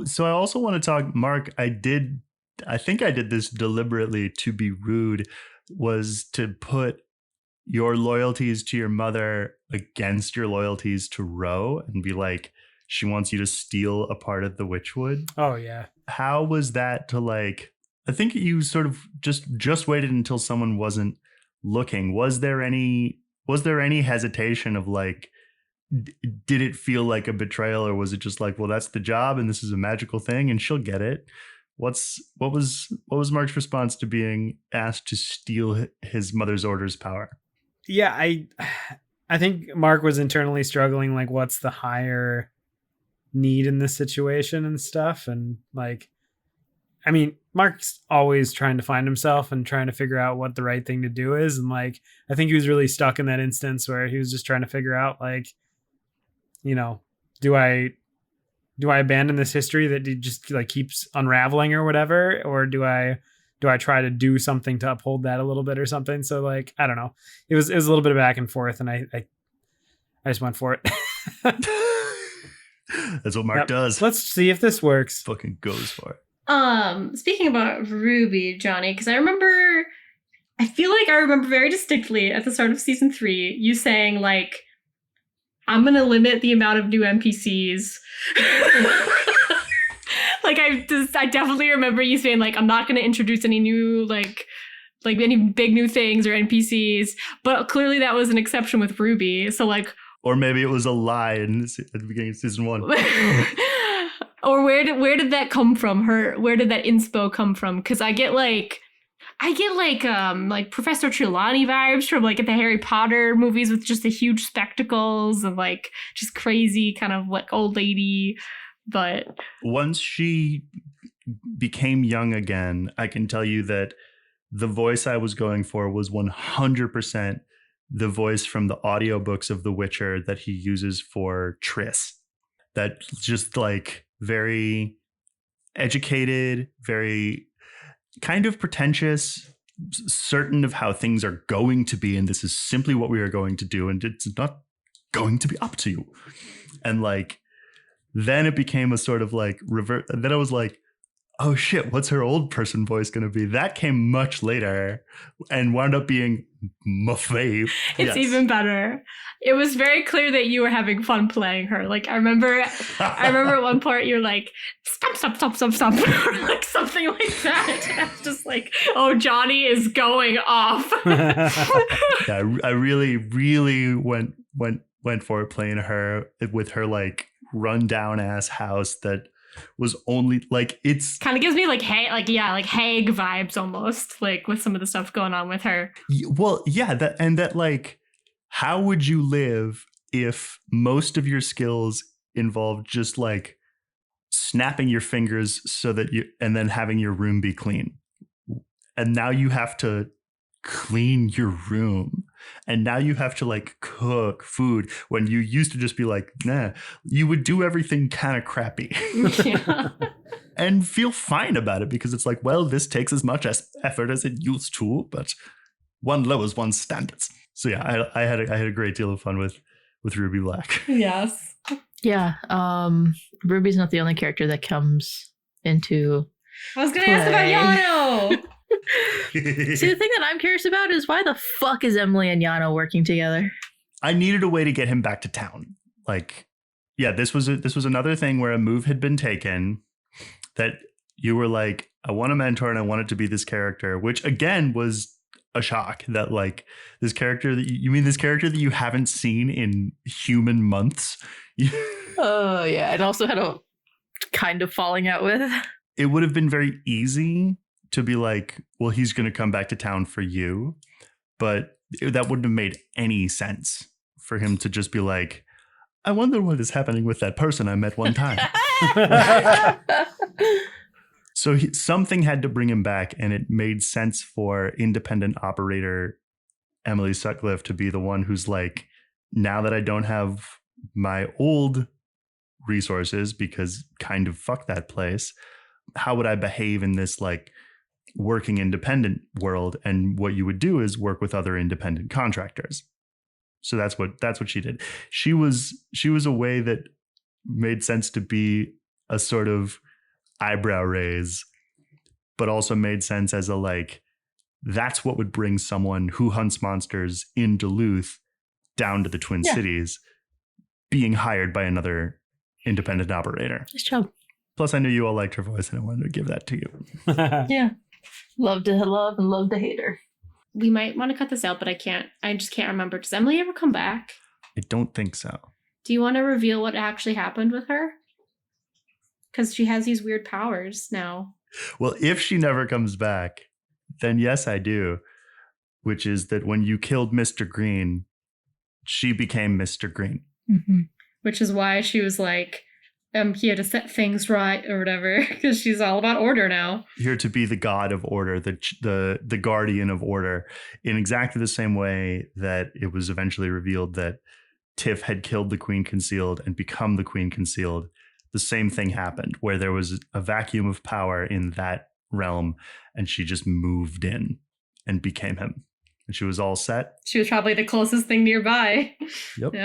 So I also want to talk, Mark. I think I did this deliberately to be rude, was to put your loyalties to your mother against your loyalties to Ro and be like, she wants you to steal a part of the Witchwood. Oh yeah. How was that to like, I think you sort of just waited until someone wasn't looking. Was there any hesitation of like, did it feel like a betrayal, or was it just like, well, that's the job and this is a magical thing and she'll get it? What was Mark's response to being asked to steal his mother's orders power? Yeah, I think Mark was internally struggling, like, what's the higher need in this situation and stuff. And like, I mean, Mark's always trying to find himself and trying to figure out what the right thing to do is. And like, I think he was really stuck in that instance where he was just trying to figure out, like, you know, do I abandon this history that just like keeps unraveling or whatever? Or do I try to do something to uphold that a little bit or something? So like, I don't know. It was a little bit of back and forth, and I just went for it. That's what Mark does. Let's see if this works. Fucking goes for it. Speaking about Ruby, Jonny, because I feel like I remember very distinctly at the start of season 3, you saying like, I'm going to limit the amount of new NPCs. Like I definitely remember you saying like, I'm not going to introduce any new, like any big new things or NPCs, but clearly that was an exception with Ruby. So like, or maybe it was a lie at the beginning of season 1. Or where did that come from? Where did that inspo come from? Because I get like Professor Trelawney vibes from like at the Harry Potter movies with just the huge spectacles and like just crazy kind of like old lady. But once she became young again, I can tell you that the voice I was going for was 100% the voice from the audiobooks of The Witcher that he uses for Triss. That just like very educated, very kind of pretentious, certain of how things are going to be, and this is simply what we are going to do, and it's not going to be up to you. And like, then it became a sort of like revert. And then I was like, oh shit, what's her old person voice going to be? That came much later and wound up being my fave. It's even better. It was very clear that you were having fun playing her. Like I remember at one part you're like, stop, like something like that. And I was just like, oh, Jonny is going off. Yeah, I really, really went for it, playing her with her like rundown ass house that was only like, it's kind of gives me like Hag vibes almost, like with some of the stuff going on with her. Well, yeah, that like, how would you live if most of your skills involved just like snapping your fingers so that and then having your room be clean, and now you have to clean your room. And now you have to like cook food when you used to just be like, nah, you would do everything kind of crappy Yeah. and feel fine about it because it's like, well, this takes as much effort as it used to, but one lowers one's standards. So yeah, I had a great deal of fun with Ruby Black. Yes. Yeah. Ruby's not the only character that comes into I was going to ask about Yano. See, the thing that I'm curious about is why the fuck is Emily and Yano working together? I needed a way to get him back to town. Like, yeah, this was another thing where a move had been taken that you were like, I want a mentor and I want it to be this character, which again was a shock that like this character that you mean this character that you haven't seen in human months. Oh, yeah. And also had a kind of falling out with. It would have been very easy to be like, well, he's going to come back to town for you. But that wouldn't have made any sense for him to just be like, I wonder what is happening with that person I met one time. So something had to bring him back, and it made sense for independent operator Emily Sutcliffe to be the one who's like, now that I don't have my old resources because kind of fuck that place, how would I behave in this like working independent world? And what you would do is work with other independent contractors. So that's what she did. She was a way that made sense to be a sort of eyebrow raise, but also made sense as a like, that's what would bring someone who hunts monsters in Duluth down to the Twin Cities, being hired by another independent operator. Nice job. Plus, I knew you all liked her voice, and I wanted to give that to you. Yeah. Love to love and love to hate her. We might want to cut this out, but I just can't remember. Does Emily ever come back? I don't think so. Do you want to reveal what actually happened with her? Because she has these weird powers now. Well, if she never comes back, then yes, I do. Which is that when you killed Mr. Green, she became Mr. Green. Mm-hmm. Which is why she was like, he had to set things right or whatever, because she's all about order now. Here to be the god of order, the guardian of order, in exactly the same way that it was eventually revealed that Tiff had killed the Queen Concealed and become the Queen Concealed. The same thing happened where there was a vacuum of power in that realm, and she just moved in and became him. And she was all set. She was probably the closest thing nearby. Yep.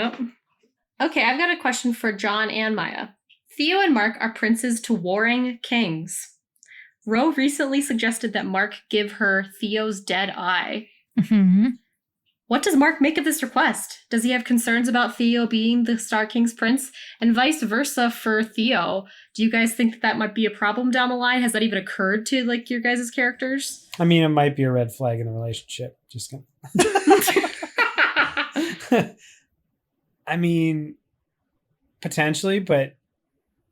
Okay, I've got a question for John and Miah. Theo and Mark are princes to warring kings. Ro recently suggested that Mark give her Theo's dead eye. Mm-hmm. What does Mark make of this request? Does he have concerns about Theo being the Star King's prince? And vice versa for Theo. Do you guys think that might be a problem down the line? Has that even occurred to like your guys' characters? I mean, it might be a red flag in a relationship. Just kidding. I mean, potentially, but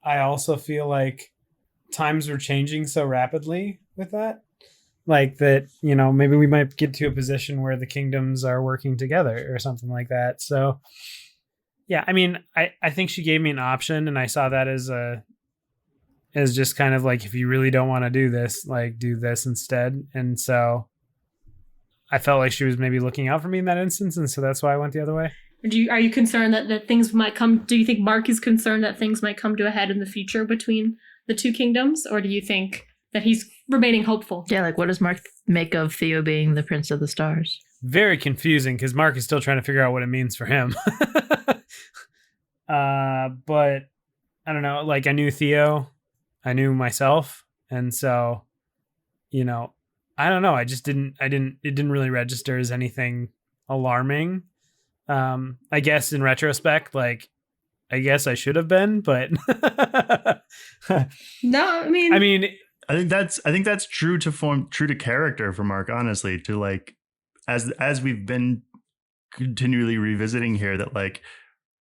I also feel like times are changing so rapidly with that. Like that, you know, maybe we might get to a position where the kingdoms are working together or something like that. So, yeah, I mean, I think she gave me an option, and I saw that as just kind of like, if you really don't want to do this, like do this instead. And so I felt like she was maybe looking out for me in that instance. And so that's why I went the other way. Are you concerned that things might come? Do you think Mark is concerned that things might come to a head in the future between the two kingdoms? Or do you think that he's remaining hopeful? Yeah, like what does Mark make of Theo being the Prince of the Stars? Very confusing because Mark is still trying to figure out what it means for him. But I don't know, like I knew Theo, I knew myself. And so, you know, I don't know. It didn't really register as anything alarming. I guess in retrospect, like, I guess I should have been, but No, I mean, I think that's true to character for Mark, honestly, to like, as we've been continually revisiting here, that like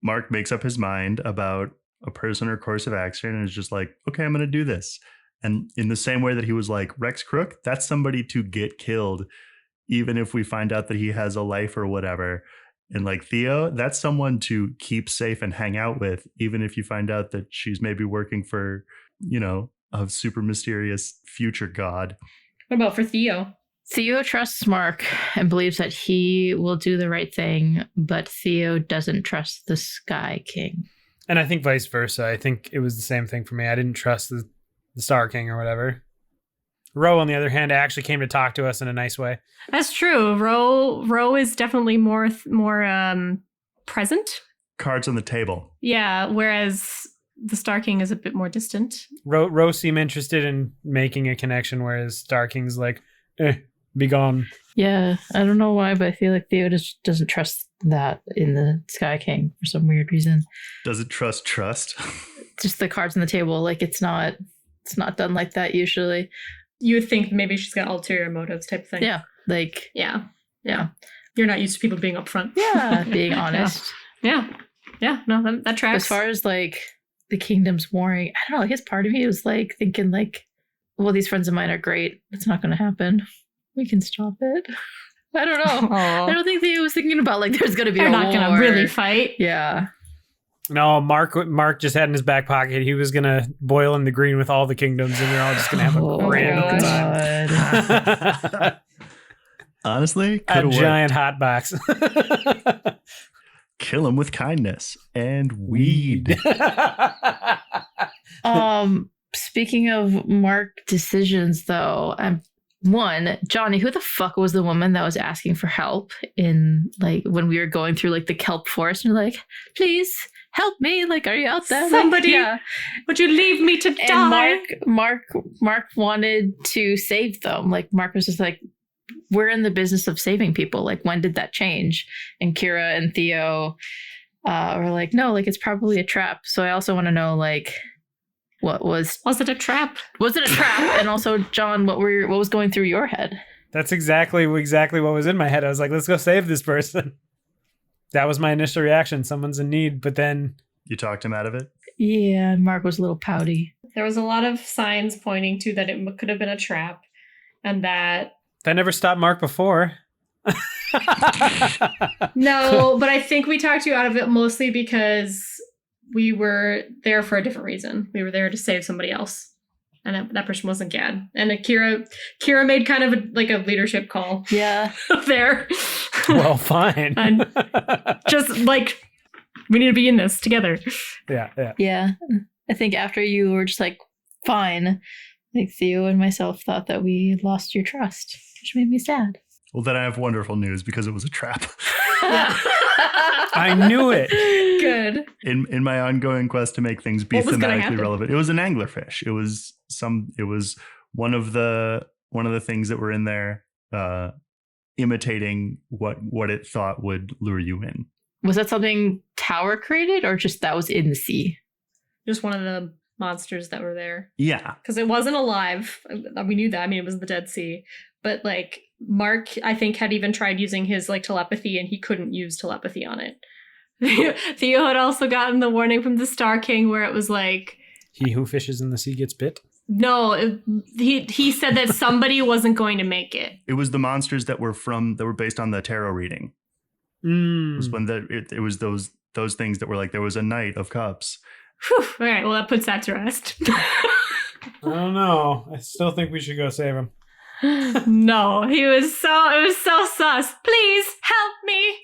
Mark makes up his mind about a person or course of action and is just like, okay, I'm going to do this. And in the same way that he was like, Rex Crook, that's somebody to get killed, even if we find out that he has a life or whatever. And like Theo, that's someone to keep safe and hang out with, even if you find out that she's maybe working for, you know, a super mysterious future god. what about for Theo? Theo trusts Mark and believes that he will do the right thing, but Theo doesn't trust the Sky King. And I think vice versa. I think it was the same thing for me. I didn't trust the Star King or whatever. Ro, on the other hand, actually came to talk to us in a nice way. That's true. Ro is definitely more present. Cards on the table. Yeah, whereas the Star King is a bit more distant. Ro seemed interested in making a connection, whereas Star King's like, be gone. Yeah, I don't know why, but I feel like Theo just doesn't trust that in the Sky King for some weird reason. Does it trust? Just the cards on the table, like it's not done like that usually. You would think maybe she's got ulterior motives type of thing. Yeah, like Yeah. You're not used to people being upfront. yeah, being honest. Yeah. No, that tracks. As far as like the kingdoms warring, I don't know. I guess part of me was like thinking like, well, these friends of mine are great. It's not going to happen. We can stop it. I don't know. I don't think Theo was thinking about like there's going to be They're a not war. going to really fight. Yeah. No, Mark just had in his back pocket, he was going to boil in the green with all the kingdoms, and they're all just going to have a grand old time. Honestly, A giant hot box. Kill him with kindness and weed. Speaking of Mark decisions, though, Jonny, who the fuck was the woman that was asking for help in like when we were going through like the kelp forest and like, please help me, like, are you out there? Somebody, like, yeah. Would you leave me to die? And Mark wanted to save them. Like Mark was just like, we're in the business of saving people. Like, when did that change? And Kira and Theo were like, no, like it's probably a trap. So I also want to know like, was it a trap? Was it a trap? And also, John, what was going through your head? That's exactly what was in my head. I was like, let's go save this person. That was my initial reaction. Someone's in need, but then you talked him out of it. Yeah, Mark was a little pouty. There was a lot of signs pointing to that it could have been a trap, and that never stopped Mark before. No, but I think we talked you out of it mostly because we were there for a different reason. We were there to save somebody else. And that person wasn't Gad. And Kira made kind of a leadership call. Yeah. There. Well, fine. And just like, we need to be in this together. Yeah. Yeah. I think after you were just like, fine, like Theo and myself thought that we lost your trust, which made me sad. Well, then I have wonderful news because it was a trap. I knew it. Good. In my ongoing quest to make things be thematically relevant, it was an anglerfish. It was one of the things that were in there, imitating what it thought would lure you in. Was that something Tower created, or just that was in the sea? Just one of the monsters that were there. Yeah, because it wasn't alive. We knew that. I mean, it was the Dead Sea, but like Mark, I think, had even tried using his like telepathy, and he couldn't use telepathy on it. Theo had also gotten the warning from the Star King where it was like, he who fishes in the sea gets bit. No, he said that somebody wasn't going to make it. It was the monsters that were based on the tarot reading. It was when it was those things that were like, there was a Knight of Cups. Whew. All right, well, that puts that to rest. I don't know. I still think we should go save him. No, it was so sus. Please help me.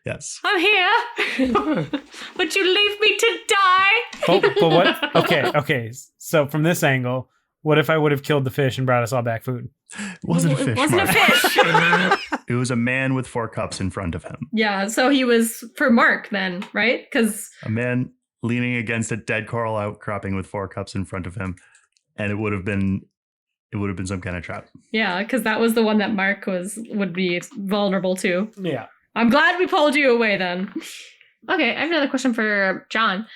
Yes. I'm here. Would you leave me to die? But what? Okay. So from this angle, what if I would have killed the fish and brought us all back food? It wasn't a fish. It wasn't Mark. a fish. It was a man with 4 cups in front of him. Yeah, so he was for Mark then, right? Because a man leaning against a dead coral outcropping with 4 cups in front of him, and it would have been some kind of trap. Yeah, because that was the one that Mark would be vulnerable to. Yeah. I'm glad we pulled you away then. Okay, I have another question for John.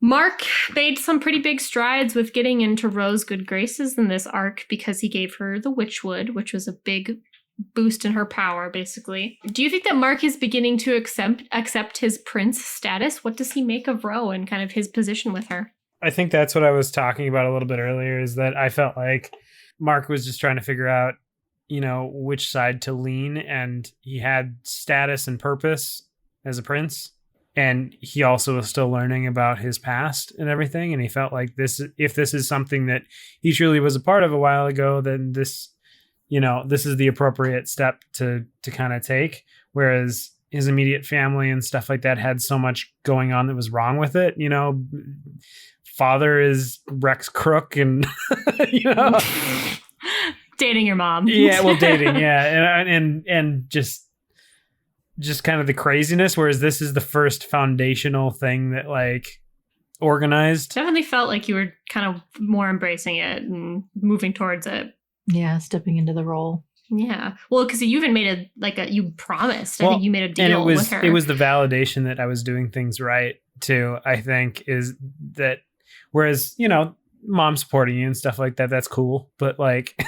Mark made some pretty big strides with getting into Ro's good graces in this arc because he gave her the Witchwood, which was a big boost in her power, basically. Do you think that Mark is beginning to accept his prince status? What does he make of Ro and kind of his position with her? I think that's what I was talking about a little bit earlier, is that I felt like Mark was just trying to figure out, which side to lean, and he had status and purpose as a prince, and he also was still learning about his past and everything, and he felt like if this is something that he truly was a part of a while ago, then this this is the appropriate step to kind of take. Whereas his immediate family and stuff like that had so much going on that was wrong with it. Father is Rex Crook and, Dating your mom. Yeah, well, dating. Yeah. And just kind of the craziness. Whereas this is the first foundational thing that like organized. Definitely felt like you were kind of more embracing it and moving towards it. Yeah, stepping into the role. Yeah. Well, because you even made you promised. I think you made a deal with her. It was the validation that I was doing things right too, I think, is that whereas, mom supporting you and stuff like that, that's cool. But like,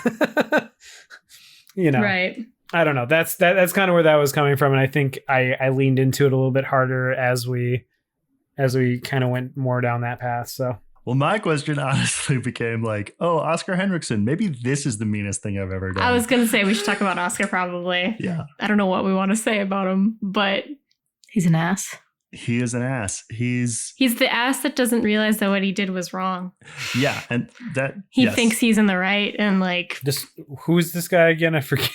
right. I don't know. That's kind of where that was coming from. And I think I leaned into it a little bit harder as we kind of went more down that path. So. Well, my question honestly became like, oh, Oscar Henriksen, maybe this is the meanest thing I've ever done. I was going to say we should talk about Oscar probably. Yeah. I don't know what we want to say about him, but he's an ass. He is an ass. He's the ass that doesn't realize that what he did was wrong. Yeah, and that he thinks he's in the right, and like who's this guy again? I forget.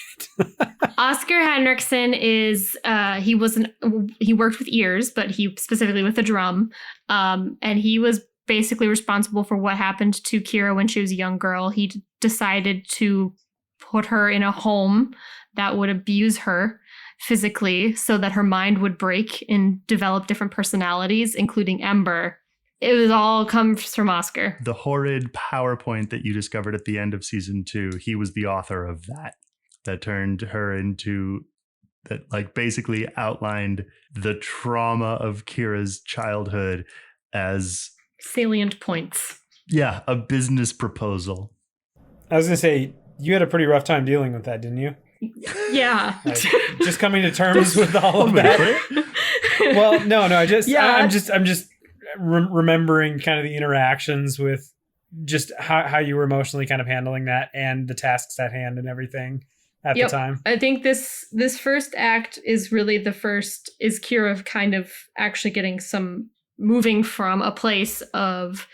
Oscar Henriksen is he worked with ears, but he specifically with a drum, and he was basically responsible for what happened to Kira when she was a young girl. He decided to put her in a home that would abuse her physically so that her mind would break and develop different personalities, including Ember. It was all comes from Oscar. The horrid PowerPoint that you discovered at the end of season 2, he was the author of that turned her into, that like basically outlined the trauma of Kira's childhood as salient points. Yeah, a business proposal. I was going to say, you had a pretty rough time dealing with that, didn't you? Yeah. Like, just coming to terms with all of that. Well, no, I'm just remembering kind of the interactions with just how you were emotionally kind of handling that and the tasks at hand and everything at the time. I think this first act is really is Kira kind of actually getting some moving from a place of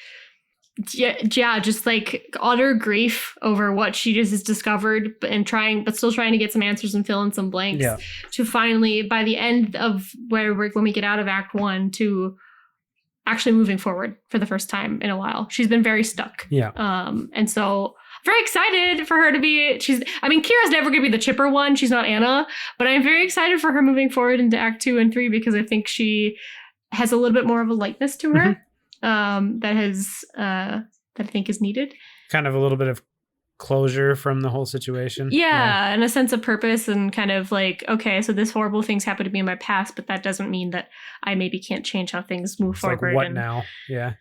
just like utter grief over what she just has discovered but still trying to get some answers and fill in some blanks to finally, by the end of when we get out of Act 1, to actually moving forward for the first time in a while. She's been very stuck. Yeah. And so very excited for her to be, Kira's never going to be the chipper one. She's not Anna, but I'm very excited for her moving forward into Act 2 and 3 because I think she has a little bit more of a lightness to her that I think is needed. Kind of a little bit of closure from the whole situation. Yeah, and a sense of purpose and kind of like, okay, so this horrible things happened to me in my past, but that doesn't mean that I maybe can't change how things move forward. Like what now? Yeah.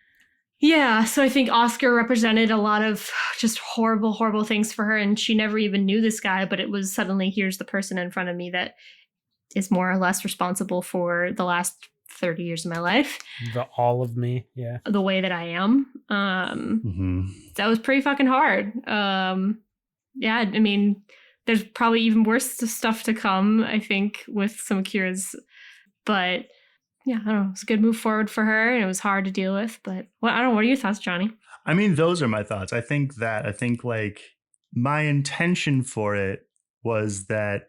Yeah, so I think Oscar represented a lot of just horrible, horrible things for her, and she never even knew this guy, but it was suddenly, here's the person in front of me that is more or less responsible for the last 30 years of my life. All of me, yeah. The way that I am. That was pretty fucking hard. There's probably even worse stuff to come, I think, with some Kira's, but yeah, I don't know. It's a good move forward for her, and it was hard to deal with. But what are your thoughts, Jonny? I mean, those are my thoughts. I think like my intention for it was that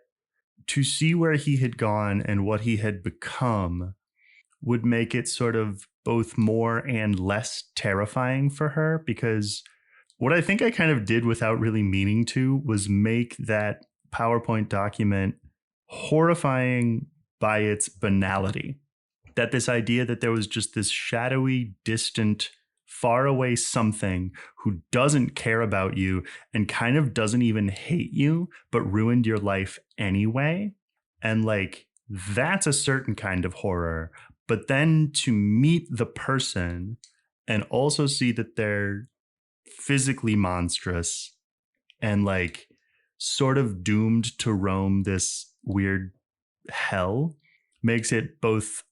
to see where he had gone and what he had become would make it sort of both more and less terrifying for her, because what I think I kind of did without really meaning to was make that PowerPoint document horrifying by its banality. That this idea that there was just this shadowy, distant, faraway something who doesn't care about you and kind of doesn't even hate you, but ruined your life anyway. And like, that's a certain kind of horror. But then to meet the person and also see that they're physically monstrous and like sort of doomed to roam this weird hell makes it both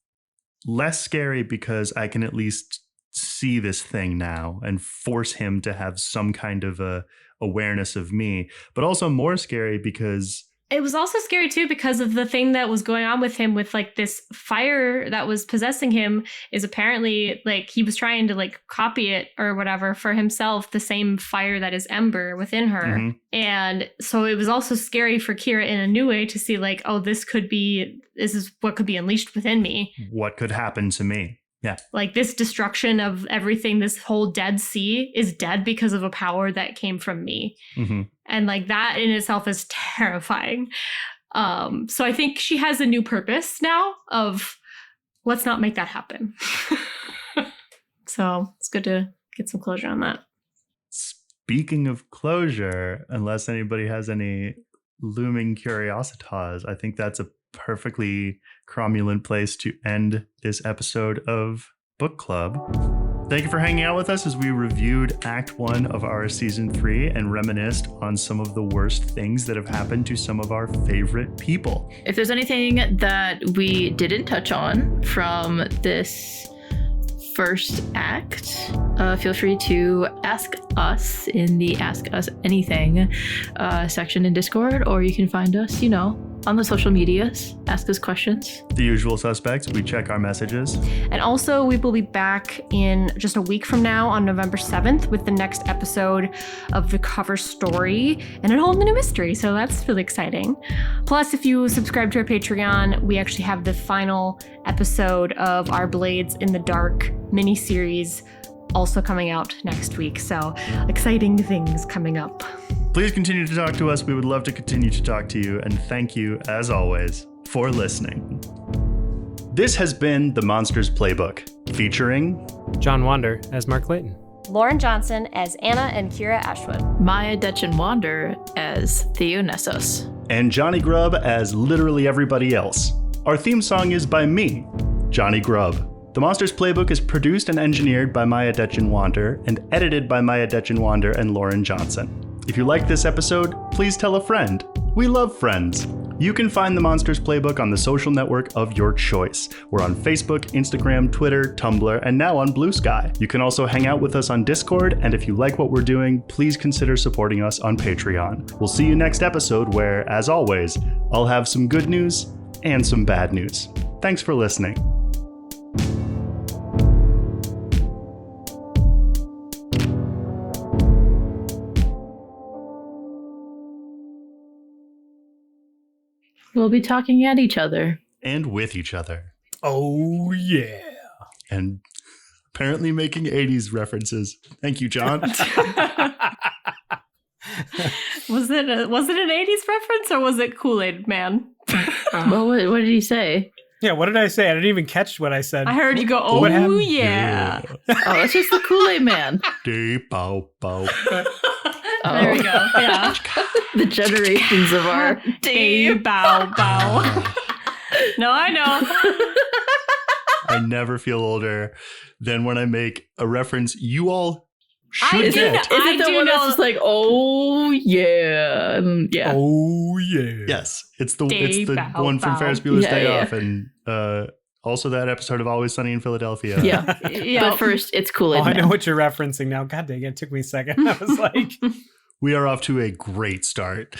less scary because I can at least see this thing now and force him to have some kind of a awareness of me, but also more scary because It was also scary too because of the thing that was going on with him with like this fire that was possessing him is apparently like he was trying to like copy it or whatever for himself, the same fire that is Ember within her. Mhm. And so it was also scary for Kira in a new way to see like, oh, this is what could be unleashed within me. What could happen to me? Yeah. Like this destruction of everything, this whole Dead Sea is dead because of a power that came from me. Mm-hmm. And like that in itself is terrifying. So I think she has a new purpose now of let's not make that happen. So it's good to get some closure on that. Speaking of closure, unless anybody has any looming curiositas, I think that's a perfectly cromulent place to end this episode of Book Club. Thank you for hanging out with us as we reviewed Act 1 of our Season 3 and reminisced on some of the worst things that have happened to some of our favorite people. If there's anything that we didn't touch on from this first act, feel free to ask us in the Ask Us Anything section in Discord, or you can find us, on the social medias. Ask us questions. The usual suspects. We check our messages. And also, we will be back in just a week from now on November 7th with the next episode of the cover story and a whole new mystery. So that's really exciting. Plus, if you subscribe to our Patreon, we actually have the final episode of our Blades in the Dark mini-series also coming out next week. So exciting things coming up. Please continue to talk to us. We would love to continue to talk to you. And thank you, as always, for listening. This has been The Monsters Playbook, featuring John Wander as Mark Clayton. Lauren Johnson as Anna and Kira Ashwood. Miah, Detjen Wander as Theo Nessos. and Jonny Grubb as literally everybody else. Our theme song is by me, Jonny Grubb. The Monsters Playbook is produced and engineered by Miah, Detjen Wander and edited by Miah, Detjen Wander and Lauren Johnson. If you like this episode, please tell a friend. We love friends. You can find The Monsters Playbook on the social network of your choice. We're on Facebook, Instagram, Twitter, Tumblr, and now on Blue Sky. You can also hang out with us on Discord, and if you like what we're doing, please consider supporting us on Patreon. We'll see you next episode where, as always, I'll have some good news and some bad news. Thanks for listening. We'll be talking at each other. And with each other. Oh, yeah. And apparently making 80s references. Thank you, John. Was it an 80s reference or was it Kool-Aid Man? Well, what did he say? Yeah, what did I say? I didn't even catch what I said. I heard you go, oh, What happened? yeah. Oh, it's just the Kool-Aid Man. Bow, bow. There we go. Yeah. The generations of our Day bow bow. No, I know. I never feel older than when I make a reference you all should I do get. know. Is it the do one know- that's just like, oh yeah, yeah? Oh, yeah. Yes, it's the Day bow, one from bow. Ferris Bueller's Yeah, Day yeah. Off, and also that episode of Always Sunny in Philadelphia. Yeah. Yeah. But first, it's Oh, Kool-Aid I know Man. what you're referencing now. God dang it. It took me a second. I was like... We are off to a great start.